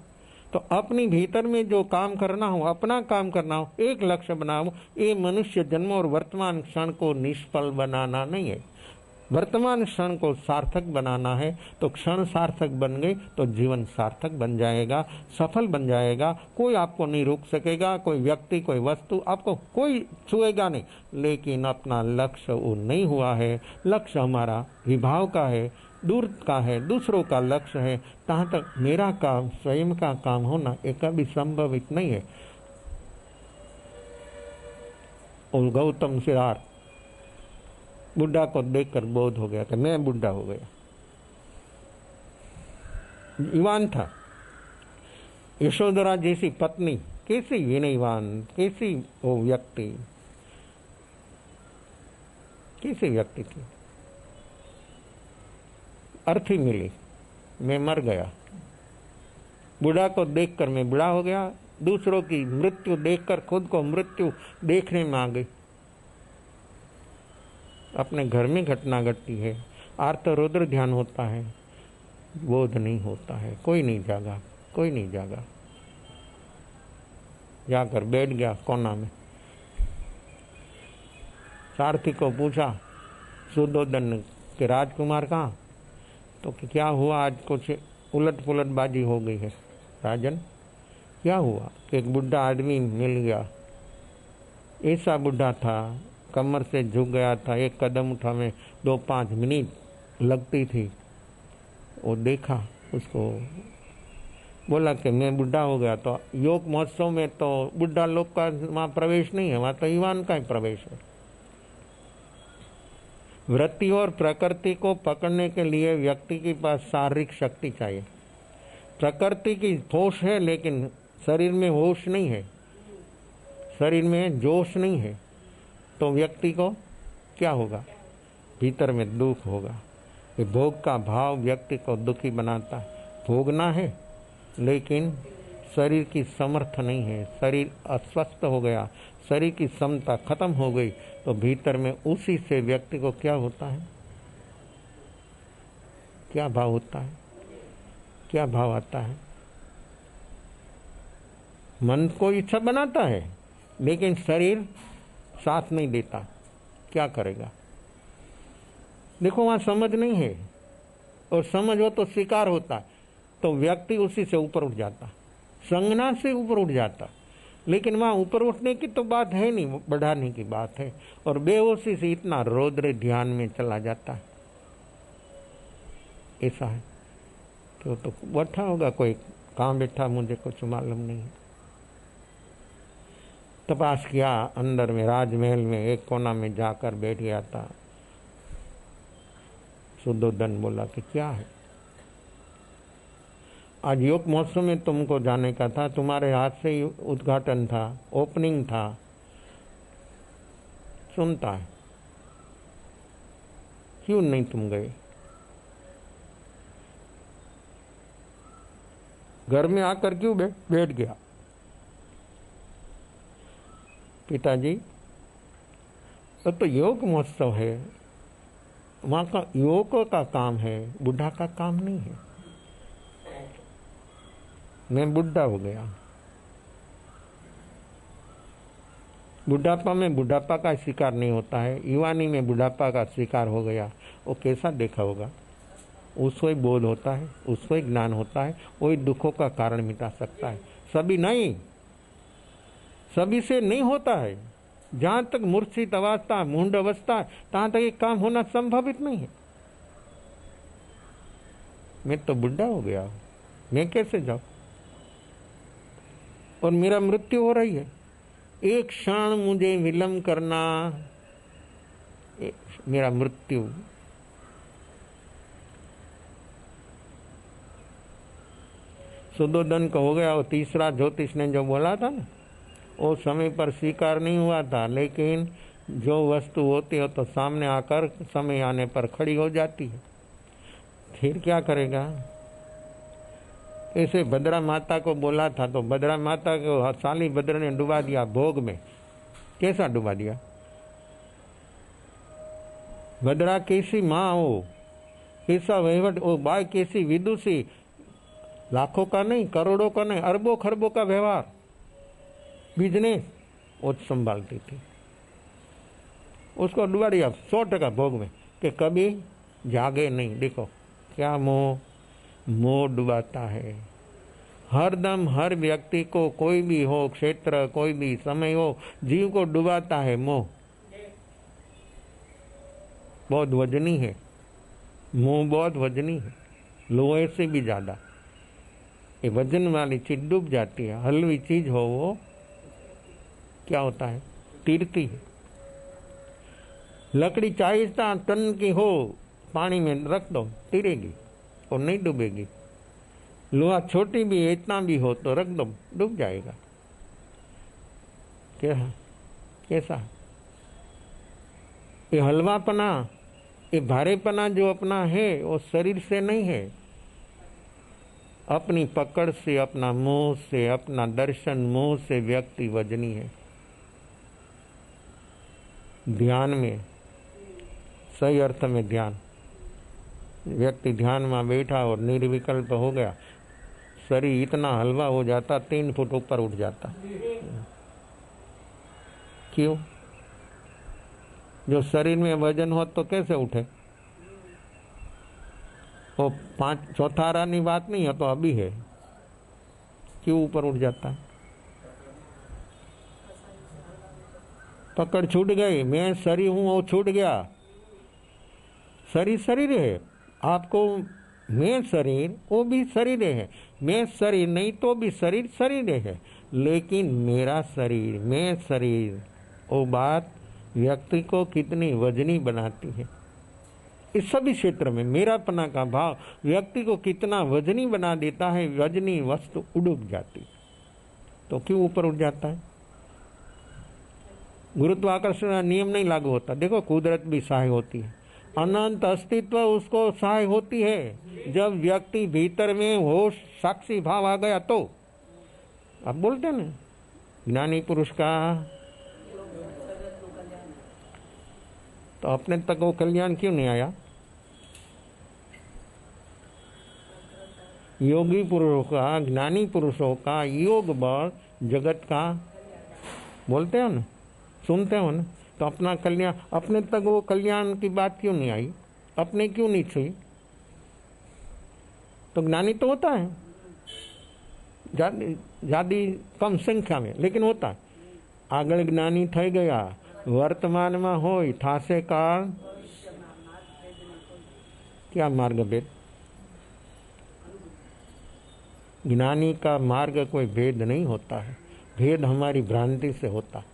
तो अपनी भीतर में जो काम करना हो, अपना काम करना हो, एक लक्ष्य बनाओ। ये मनुष्य जन्म और वर्तमान क्षण को निष्फल बनाना नहीं है, वर्तमान क्षण को सार्थक बनाना है। तो क्षण सार्थक बन गए तो जीवन सार्थक बन जाएगा, सफल बन जाएगा। कोई आपको नहीं रोक सकेगा, कोई व्यक्ति, कोई वस्तु आपको कोई छुएगा नहीं। लेकिन अपना लक्ष्य वो नहीं हुआ है, लक्ष्य हमारा विभाव का है, दूर का है, दूसरों का लक्ष्य है। तहाँ तक मेरा काम, स्वयं का काम होना एक कभी संभवित नहीं है। और गौतम सिद्धार्थ बुढ़ा को देखकर बोध हो गया कि मैं बुढ़ा हो गया। युवान था, यशोधरा जैसी पत्नी, कैसी विनयवान, कैसी वो व्यक्ति, कैसी व्यक्ति थी। अर्थी मिली, मैं मर गया। बुढ़ा को देखकर मैं बुढ़ा हो गया, दूसरों की मृत्यु देखकर खुद को मृत्यु देखने में आ गई। अपने घर में घटना घटती है, आर्त रुद्र ध्यान होता है, बोध नहीं होता है। कोई नहीं जागा, कोई नहीं जागा, जाकर बैठ गया कोना में। सारथी को पूछा सुदोधन के राजकुमार कहाँ? तो क्या हुआ, आज कुछ उलट पुलट बाजी हो गई है। राजन क्या हुआ? कि एक बुढ़ा आदमी मिल गया, ऐसा बुढ़ा था, कमर से झुक गया था, एक कदम उठा में 2-5 मिनट लगती थी। वो देखा उसको, बोला कि मैं बुढ़ा हो गया। तो योग महोत्सव में तो बुढ़ा लोग का वहाँ प्रवेश नहीं है, वहाँ तो युवान का ही प्रवेश है। वृत्ति और प्रकृति को पकड़ने के लिए व्यक्ति के पास शारीरिक शक्ति चाहिए। प्रकृति की होश है, लेकिन शरीर में होश नहीं है, शरीर में जोश नहीं है, तो व्यक्ति को क्या होगा? भीतर में दुख होगा। ये भोग का भाव व्यक्ति को दुखी बनाता है। भोगना है, लेकिन शरीर की समर्थ नहीं है, शरीर अस्वस्थ हो गया, शरीर की क्षमता खत्म हो गई, तो भीतर में उसी से व्यक्ति को क्या होता है? क्या भाव होता है? क्या भाव आता है? मन को इच्छा बनाता है, लेकिन शरीर साथ नहीं देता। क्या करेगा? देखो, वहां समझ नहीं है, और समझ हो तो स्वीकार होता, तो व्यक्ति उसी से ऊपर उठ जाता, संज्ञा से ऊपर उठ जाता। लेकिन वहां ऊपर उठने की तो बात है नहीं, बढ़ाने की बात है, और बेहोशी से इतना रौद्र ध्यान में चला जाता है। ऐसा है कि वो तो बैठा होगा, कोई कहाँ बैठा मुझे कुछ मालूम नहीं है। तपास किया, अंदर में राजमहल में एक कोना में जाकर बैठ गया था। शुद्धोधन बोला कि क्या है? आज योग महोत्सव में तुमको जाने का था, तुम्हारे हाथ से ही उद्घाटन था, ओपनिंग था। सुनता है, क्यों नहीं तुम गए? घर में आकर क्यों बैठ गया? पिताजी, तो योग महोत्सव है, वहां का योग का काम है, बुढ़ा का काम नहीं है। मैं बुढ़ा हो गया। बुढ़ापा में बुढ़ापा का शिकार नहीं होता है, युवानी में बुढ़ापा का शिकार हो गया, वो कैसा देखा होगा? उसको ही बोध होता है, उसको ही ज्ञान होता है, वही दुखों का कारण मिटा सकता है। सभी नहीं, सभी से नहीं होता है। जहां तक मूर्छित अवस्था, मूंड अवस्था, तहां तक एक काम होना संभावित नहीं है। मैं तो बुढ़ा हो गया, मैं कैसे जाऊं? और मेरा मृत्यु हो रही है। एक क्षण मुझे विलंब करना, मेरा मृत्यु। शुद्धोधन को हो गया। वो तीसरा ज्योतिष ने जो बोला था ना, वो समय पर स्वीकार नहीं हुआ था, लेकिन जो वस्तु होती है तो सामने आकर समय आने पर खड़ी हो जाती है। फिर क्या करेगा? ऐसे भद्रा माता को बोला था, तो भद्रा माता को साली भद्र ने डुबा दिया भोग में। कैसा डुबा दिया? भद्रा कैसी माँ हो, कैसा वहीवट, वो बाई कैसी विदुषी, लाखों का नहीं, करोड़ों का नहीं, अरबों खरबों का व्यवहार, बिजनेस वो संभालती थी। उसको डुबा दिया 100% भोग में, कि कभी जागे नहीं। देखो क्या मोह, मोह डुबाता है हरदम। हर व्यक्ति को, कोई भी हो क्षेत्र, कोई भी समय हो, जीव को डुबाता है मोह। बहुत वजनी है मोह, बहुत वजनी है, लोहे से भी ज्यादा। ये वजन वाली चीज डूब जाती है, हलवी चीज हो वो क्या होता है? तीरती है। लकड़ी 40 टन की हो, पानी में रख दो, तीरेगी और नहीं डूबेगी। लोहा छोटी भी इतना भी हो तो रख दो, डूब जाएगा। कैसा? ये हलवापना, ये भारेपना जो अपना है, वो शरीर से नहीं है, अपनी पकड़ से, अपना मोह से, अपना दर्शन मोह से व्यक्ति वजनी है। ध्यान में, सही अर्थ में ध्यान, व्यक्ति ध्यान में बैठा और निर्विकल्प हो गया, शरीर इतना हलवा हो जाता, 3 फुट ऊपर उठ जाता। क्यों? जो शरीर में वजन हो तो कैसे उठे? वो 5 चौथारानी बात नहीं है, तो अभी है, क्यों ऊपर उठ जाता है? पकड़ छूट गई, मैं शरीर हूं, वो छूट गया। शरीर शरीर है, आपको मैं शरीर, वो भी शरीर है। मैं शरीर नहीं तो भी शरीर शरीर है, लेकिन मेरा शरीर, मैं शरीर, वो बात व्यक्ति को कितनी वजनी बनाती है। इस सभी क्षेत्र में मेरापना का भाव व्यक्ति को कितना वजनी बना देता है। वजनी वस्तु उड़ जाती तो क्यों ऊपर उठ जाता है? गुरुत्वाकर्षण का नियम नहीं लागू होता। देखो कुदरत भी सहाय होती है, अनंत अस्तित्व उसको सहाय होती है। जब व्यक्ति भीतर में होश साक्षी भाव आ गया तो आप बोलते हैं ना ज्ञानी पुरुष का तो अपने तक वो कल्याण क्यों नहीं आया? योगी पुरुषों का, ज्ञानी पुरुषों का योग बल जगत का बोलते हो ना, सुनते हो ना, तो अपना कल्याण अपने तक वो कल्याण की बात क्यों नहीं आई? अपने क्यों नहीं छुई? तो ज्ञानी तो होता है ज्यादा कम संख्या में, लेकिन होता है। आगळ ज्ञानी થઈ ગયા, वर्तमाનમાં હોય થાશે કાળ क्या मार्ग भेद? ज्ञानी का मार्ग कोई भेद नहीं होता है, भेद हमारी भ्रांति से होता है।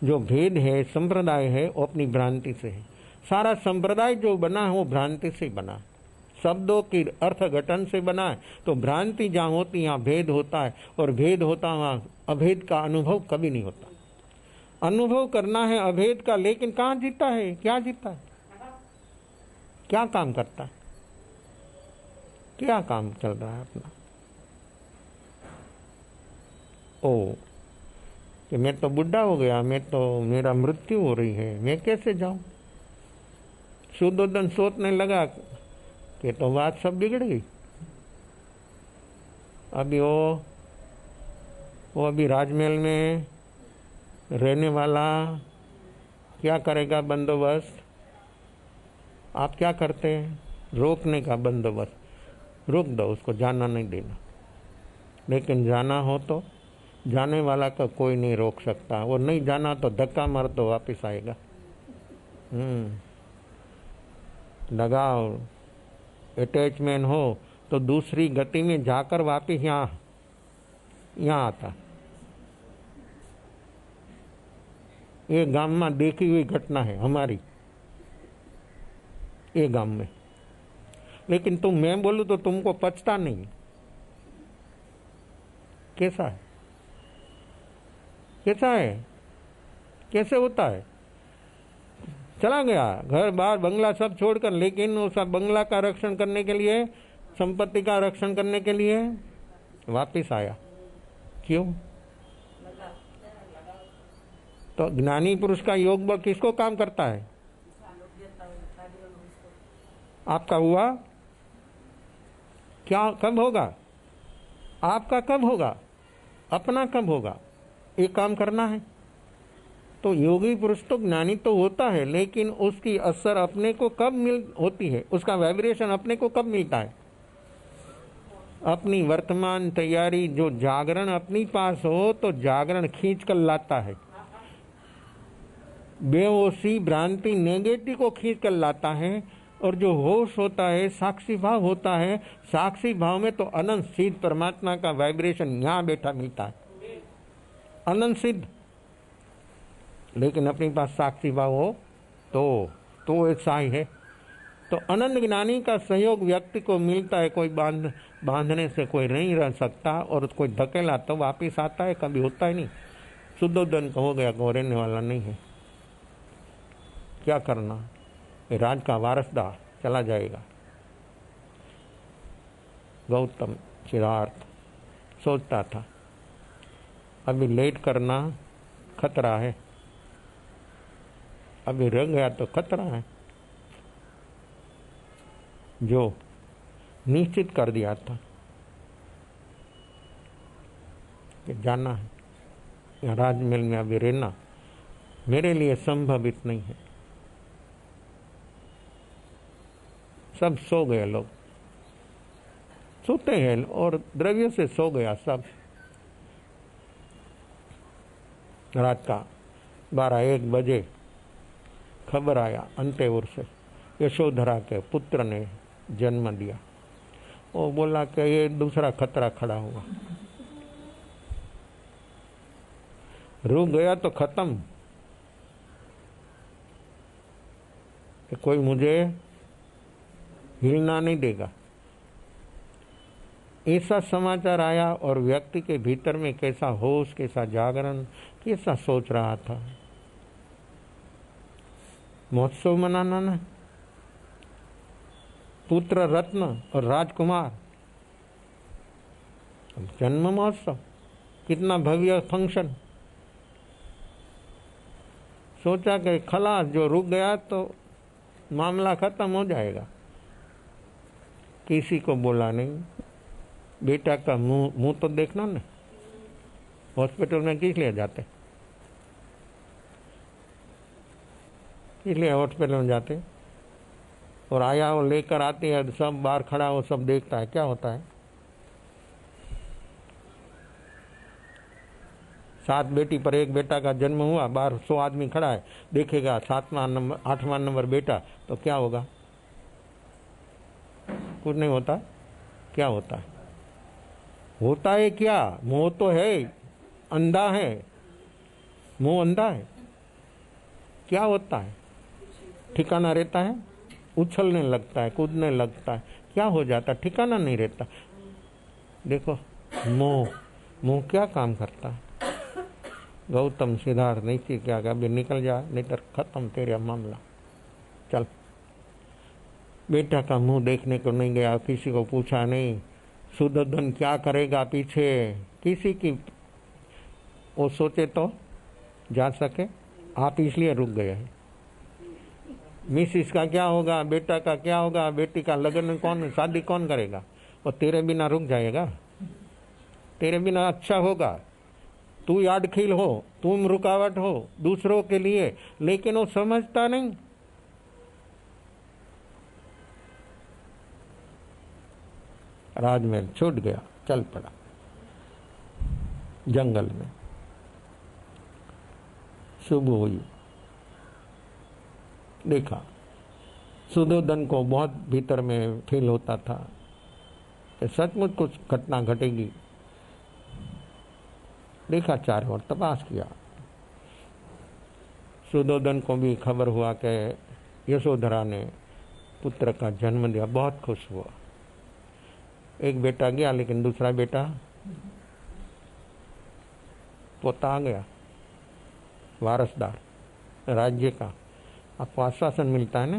जो भेद है संप्रदाय है वो अपनी भ्रांति से है। सारा संप्रदाय जो बना है वो भ्रांति से बना है, शब्दों की अर्थ घटन से बना है। तो भ्रांति जहाँ होती यहाँ भेद होता है, और भेद होता वहाँ अभेद का अनुभव कभी नहीं होता। अनुभव करना है अभेद का, लेकिन कहाँ जीता है? क्या जीता है? क्या काम करता है? क्या काम चल रहा है अपना? ओ कि मैं तो बुढ़ा हो गया, मैं तो मेरा मृत्यु हो रही है, मैं कैसे जाऊं? शुद्धोदन सोचने लगा कि तो बात सब बिगड़ गई। अभी वो अभी राजमहल में रहने वाला क्या करेगा बंदोबस्त? आप क्या करते हैं? रोकने का बंदोबस्त। रोक दो, उसको जाना नहीं देना। लेकिन जाना हो तो जाने वाला का कोई नहीं रोक सकता। वो नहीं जाना तो धक्का मार तो वापस आएगा। लगाओ अटैचमेंट हो तो दूसरी गति में जाकर वापस यहाँ आता। ये गांव में देखी हुई घटना है हमारी, ये गांव में। लेकिन तुम मैं बोलूं तो तुमको पचता नहीं। कैसा है? कैसा है? कैसे होता है? चला गया घर बार बंगला सब छोड़कर, लेकिन वो सब बंगला का रक्षण करने के लिए, संपत्ति का रक्षण करने के लिए वापस आया। क्यों? तो ज्ञानी पुरुष का योग बल किसको काम करता है? आपका हुआ क्या? कब होगा? आपका कब होगा? अपना कब होगा? एक काम करना है। तो योगी पुरुष तो ज्ञानी तो होता है, लेकिन उसकी असर अपने को कब होती है? उसका वाइब्रेशन अपने को कब मिलता है? अपनी वर्तमान तैयारी, जो जागरण अपनी पास हो तो जागरण खींच कर लाता है। बेहोशी भ्रांति नेगेटिव को खींच कर लाता है, और जो होश होता है, साक्षी भाव होता है, साक्षी भाव में तो अनंत सिद्ध परमात्मा का वाइब्रेशन यहाँ बैठा मिलता है, अनंत सिद्ध। लेकिन अपने पास साक्षी भाव हो तो एक सहाय है। तो अनंत ज्ञानी का सहयोग व्यक्ति को मिलता है। कोई बांधने से कोई नहीं रह सकता, और कोई धकेला तो वापिस आता है, कभी होता ही नहीं। शुद्धोदन का हो गया, को रहने वाला नहीं है। क्या करना? राज का वारसदार चला जाएगा। गौतम सिद्धार्थ सोचता था अभी लेट करना खतरा है, अभी रह गया तो खतरा है। जो निश्चित कर दिया था कि जाना है या राजमहल में अभी रहना, मेरे लिए संभवित नहीं है। सब सो गए, लोग सोते हैं और द्रव्य से सो गया सब। रात का 12-1 बजे खबर आया अंतेवर से, यशोधरा के पुत्र ने जन्म दिया। वो बोला कि ये दूसरा खतरा खड़ा हुआ। रुक गया तो खत्म, कि कोई मुझे हिलना नहीं देगा। ऐसा समाचार आया और व्यक्ति के भीतर में कैसा होश, कैसा जागरण, कैसा सोच रहा था। महोत्सव मनाना ना, पुत्र रत्न और राजकुमार, जन्म महोत्सव, कितना भव्य फंक्शन। सोचा कि खलास, जो रुक गया तो मामला खत्म हो जाएगा। किसी को बोला नहीं। बेटा का मुंह तो देखना ना। हॉस्पिटल में किस लिए जाते, इसलिए हॉस्पिटल में जाते। और आया वो लेकर आती है, सब बाहर खड़ा वो सब देखता है, क्या होता है। 7 बेटी पर 1 बेटा का जन्म हुआ, बाहर 100 आदमी खड़ा है, देखेगा 7वां नंबर 8वां नंबर बेटा, तो क्या होगा? कुछ नहीं होता। क्या होता है? होता है क्या? मुंह तो है, अंधा है, मुंह अंधा है। क्या होता है? ठिकाना रहता है, उछलने लगता है, कूदने लगता है, क्या हो जाता है? ठिकाना नहीं रहता। देखो मुंह क्या काम करता है। गौतम सिद्धार्थ नहीं थी क्या, अभी निकल जा, नहीं तो खत्म तेरा मामला। चल। बेटा का मुंह देखने को नहीं गया, किसी को पूछा नहीं। सुदर्शन क्या करेगा पीछे, किसी की वो सोचे तो जा सके। आप इसलिए रुक गए हैं। मिसिस का क्या होगा, बेटा का क्या होगा, बेटी का लगन कौन, शादी कौन करेगा? वो तेरे बिना रुक जाएगा, तेरे बिना अच्छा होगा। तू यादखिल हो, तुम रुकावट हो दूसरों के लिए, लेकिन वो समझता नहीं। राजमहल छूट गया, चल पड़ा जंगल में। सुबह हुई, देखा सुदोधन को बहुत भीतर में फील होता था कि सचमुच कुछ घटना घटेगी। देखा चारों ओर, तपास किया। सुदोधन को भी खबर हुआ कि यशोधरा ने पुत्र का जन्म दिया, बहुत खुश हुआ। एक बेटा गया, लेकिन दूसरा बेटा पोता आ गया, वारसदार राज्य का। आपको आश्वासन मिलता है ना।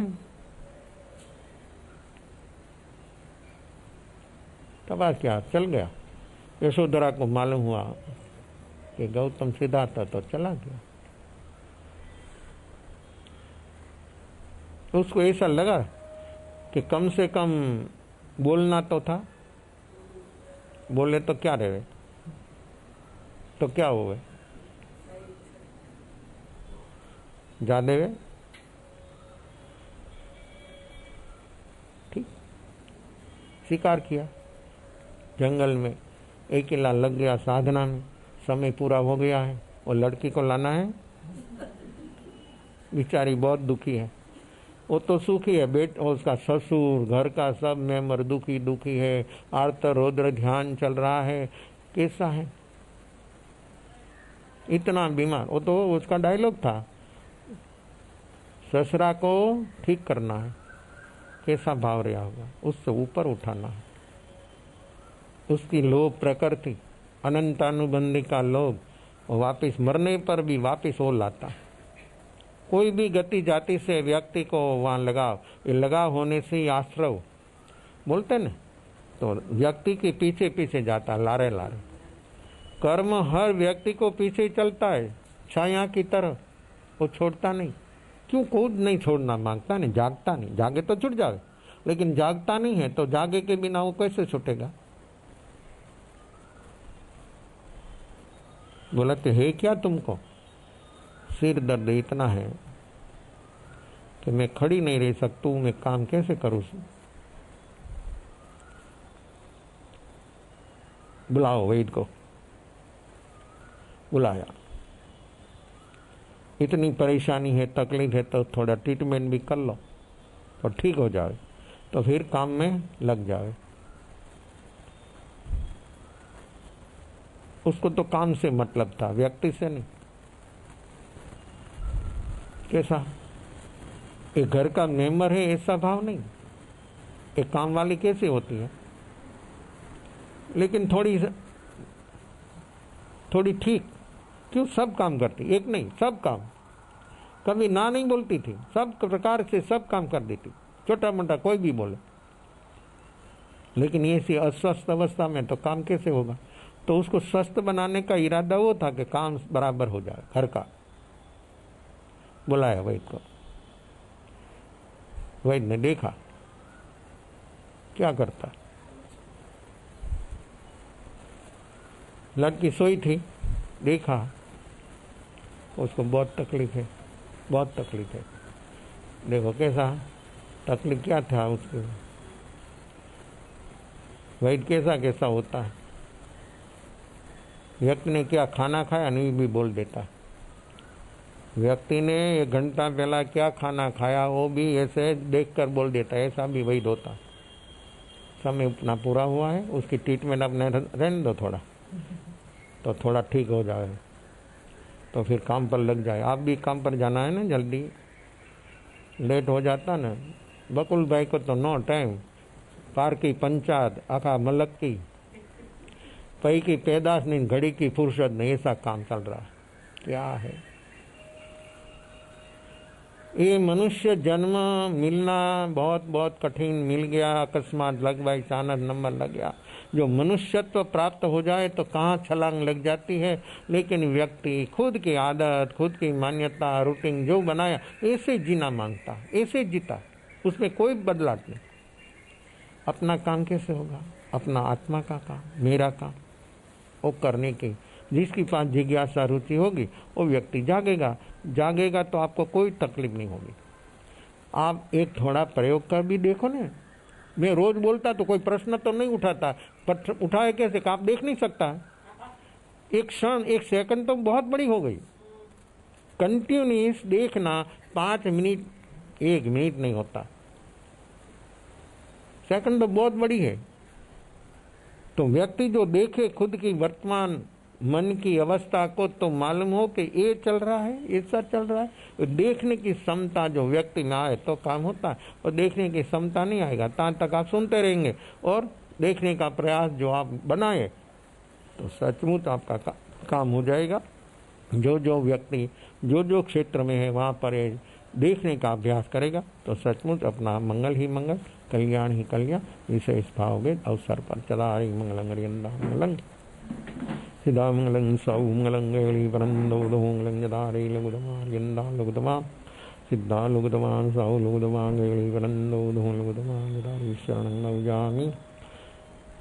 तब क्या चल गया। यशोधरा को मालूम हुआ कि गौतम सिद्धार्थ तो चला गया। तो उसको ऐसा लगा कि कम से कम बोलना तो था। बोले तो क्या रहे, तो क्या हुए, जा देवे। ठीक, स्वीकार किया। जंगल में अकेला लग गया साधना में। समय पूरा हो गया है, और लड़की को लाना है। बेचारी बहुत दुखी है। वो तो सुखी है, उसका ससुर, घर का सब मेंबर दुखी है। आर्त रौद्र ध्यान चल रहा है। कैसा है, इतना बीमार। वो तो उसका डायलॉग था, ससुरा को ठीक करना है। कैसा भाव रहा होगा, उससे ऊपर उठाना है। उसकी लोभ प्रकृति, अनंतानुबंधी का लोभ, वापिस मरने पर भी वापिस वो लाता है। कोई भी गति जाति से व्यक्ति को वहाँ लगाव, ये लगाव होने से ही आश्रव बोलते न, तो व्यक्ति के पीछे पीछे जाता, लारे लारे। कर्म हर व्यक्ति को पीछे चलता है, छाया की तरह, वो छोड़ता नहीं। क्यों खुद नहीं छोड़ना मांगता, नहीं जागता नहीं। जागे तो छूट जाए, लेकिन जागता नहीं है, तो जागे के बिना वो कैसे छूटेगा। बोला कि है क्या तुमको, सिर दर्द इतना है कि मैं खड़ी नहीं रह सकती हूँ, मैं काम कैसे करूँ। बुलाओ वैद्य को। बुलाया। इतनी परेशानी है, तकलीफ है, तो थोड़ा ट्रीटमेंट भी कर लो और ठीक हो जाए, तो फिर काम में लग जाए। उसको तो काम से मतलब था, व्यक्ति से नहीं। कैसा, एक घर का मेंबर है ऐसा भाव नहीं। एक काम वाली कैसे होती है, लेकिन थोड़ी ठीक, क्यों सब काम करती, एक नहीं सब काम, कभी ना नहीं बोलती थी, सब प्रकार से सब काम कर देती, छोटा मोटा कोई भी बोले। लेकिन ऐसी अस्वस्थ अवस्था में तो काम कैसे होगा, तो उसको स्वस्थ बनाने का इरादा वो था कि काम बराबर हो जाए घर का। बुलाया वैद्य को, वैद्य ने देखा क्या करता, लड़की सोई थी, देखा उसको बहुत तकलीफ है, बहुत तकलीफ है। देखो कैसा तकलीफ क्या था उसके, वैद्य कैसा कैसा होता है, व्यक्ति ने क्या खाना खाया नहीं भी बोल देता, व्यक्ति ने 1 घंटा पहला क्या खाना खाया वो भी ऐसे देखकर बोल देता, ऐसा भी वैद्य होता। समय अपना पूरा हुआ है, उसकी ट्रीटमेंट अपने रहने दो थोड़ा, तो थोड़ा ठीक हो जाए, तो फिर काम पर लग जाए। आप भी काम पर जाना है ना, जल्दी लेट हो जाता ना। बकुल भाई को तो नो टाइम, पार की पंचायत आखा मलक की पई की पैदाश नहीं, घड़ी की फुर्सत नहीं, ऐसा काम चल रहा है। क्या है ये मनुष्य जन्म मिलना बहुत बहुत कठिन, मिल गया अकस्मात, लग भाई अचानक नंबर लग गया। जो मनुष्यत्व प्राप्त हो जाए तो कहाँ छलांग लग जाती है, लेकिन व्यक्ति खुद की आदत, खुद की मान्यता, रूटीन जो बनाया ऐसे जीना मांगता, ऐसे जीता, उसमें कोई बदलाव नहीं। अपना काम कैसे होगा, अपना आत्मा का काम, मेरा काम वो करने की, जिसकी पास जिज्ञासा रुचि होगी वो व्यक्ति जागेगा। जागेगा तो आपको कोई तकलीफ नहीं होगी। आप एक थोड़ा प्रयोग कर भी देखो ना। मैं रोज बोलता तो कोई प्रश्न तो नहीं उठाता, पर उठाए कैसे आप देख नहीं सकता। एक क्षण, एक सेकंड तो बहुत बड़ी हो गई। कंटिन्यूस देखना 5 मिनट, 1 मिनट नहीं होता, सेकंड तो बहुत बड़ी है। तो व्यक्ति जो देखे खुद की वर्तमान मन की अवस्था को, तो मालूम हो कि ये चल रहा है, ऐसा चल रहा है। देखने की क्षमता जो व्यक्ति में आए तो काम होता है, और देखने की क्षमता नहीं आएगा तब तक आप सुनते रहेंगे। और देखने का प्रयास जो आप बनाए तो सचमुच आपका काम हो जाएगा। जो व्यक्ति जो क्षेत्र में है वहाँ पर देखने का अभ्यास करेगा तो सचमुच अपना मंगल ही मंगल, कल्याण ही कल्याण, विशेष भावभेद अवसर पर चदारी मंगलंग हरियंदा मंगलंग सिद्धा मंगलंग सौ मंगलंग गली परंदो मंगलंग जदारी लघुदमा लघुदमा सिद्धा लघुदमान सौ लघुदमा गली परंदो लघुदमा जदारी शरणं नवजामि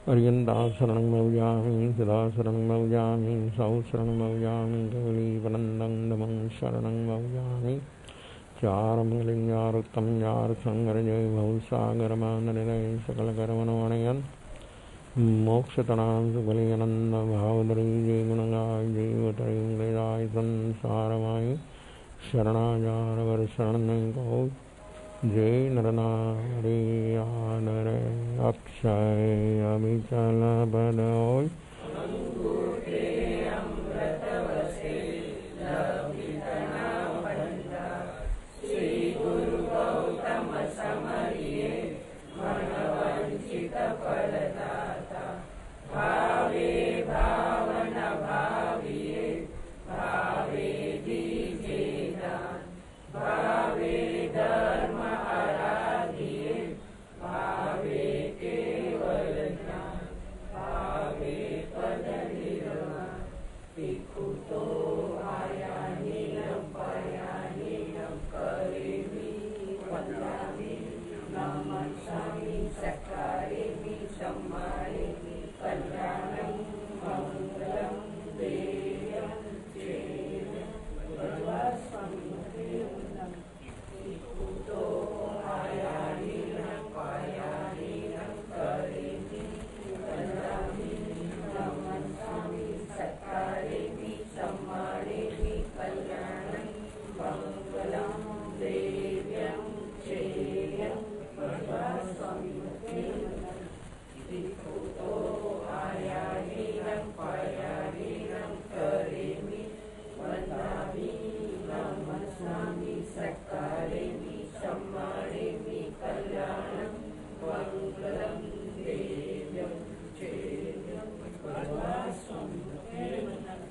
हरियंदा शरणं नवजामि सिद्धा शरणं नवजामि सौ शरणं नवजामि गली परंदं नमं शरणं नवजामि चार मंगलिंगार उत्तम यार संगर जय भवसागर मानय सकल कर्मणयन मोक्ष तणाम सुबली आनंद भावधरी जय गुणगाय जीवतरिंगराय संसारमाय शरणाजार वर शरण गौ जय नरनारी आदर Akshay अभिचल बदोय Sakare mi, sammare mi, kalyanam,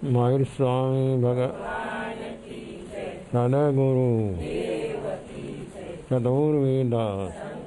Mahavir Swami भगवान सदगुरु सदगुरु वेदास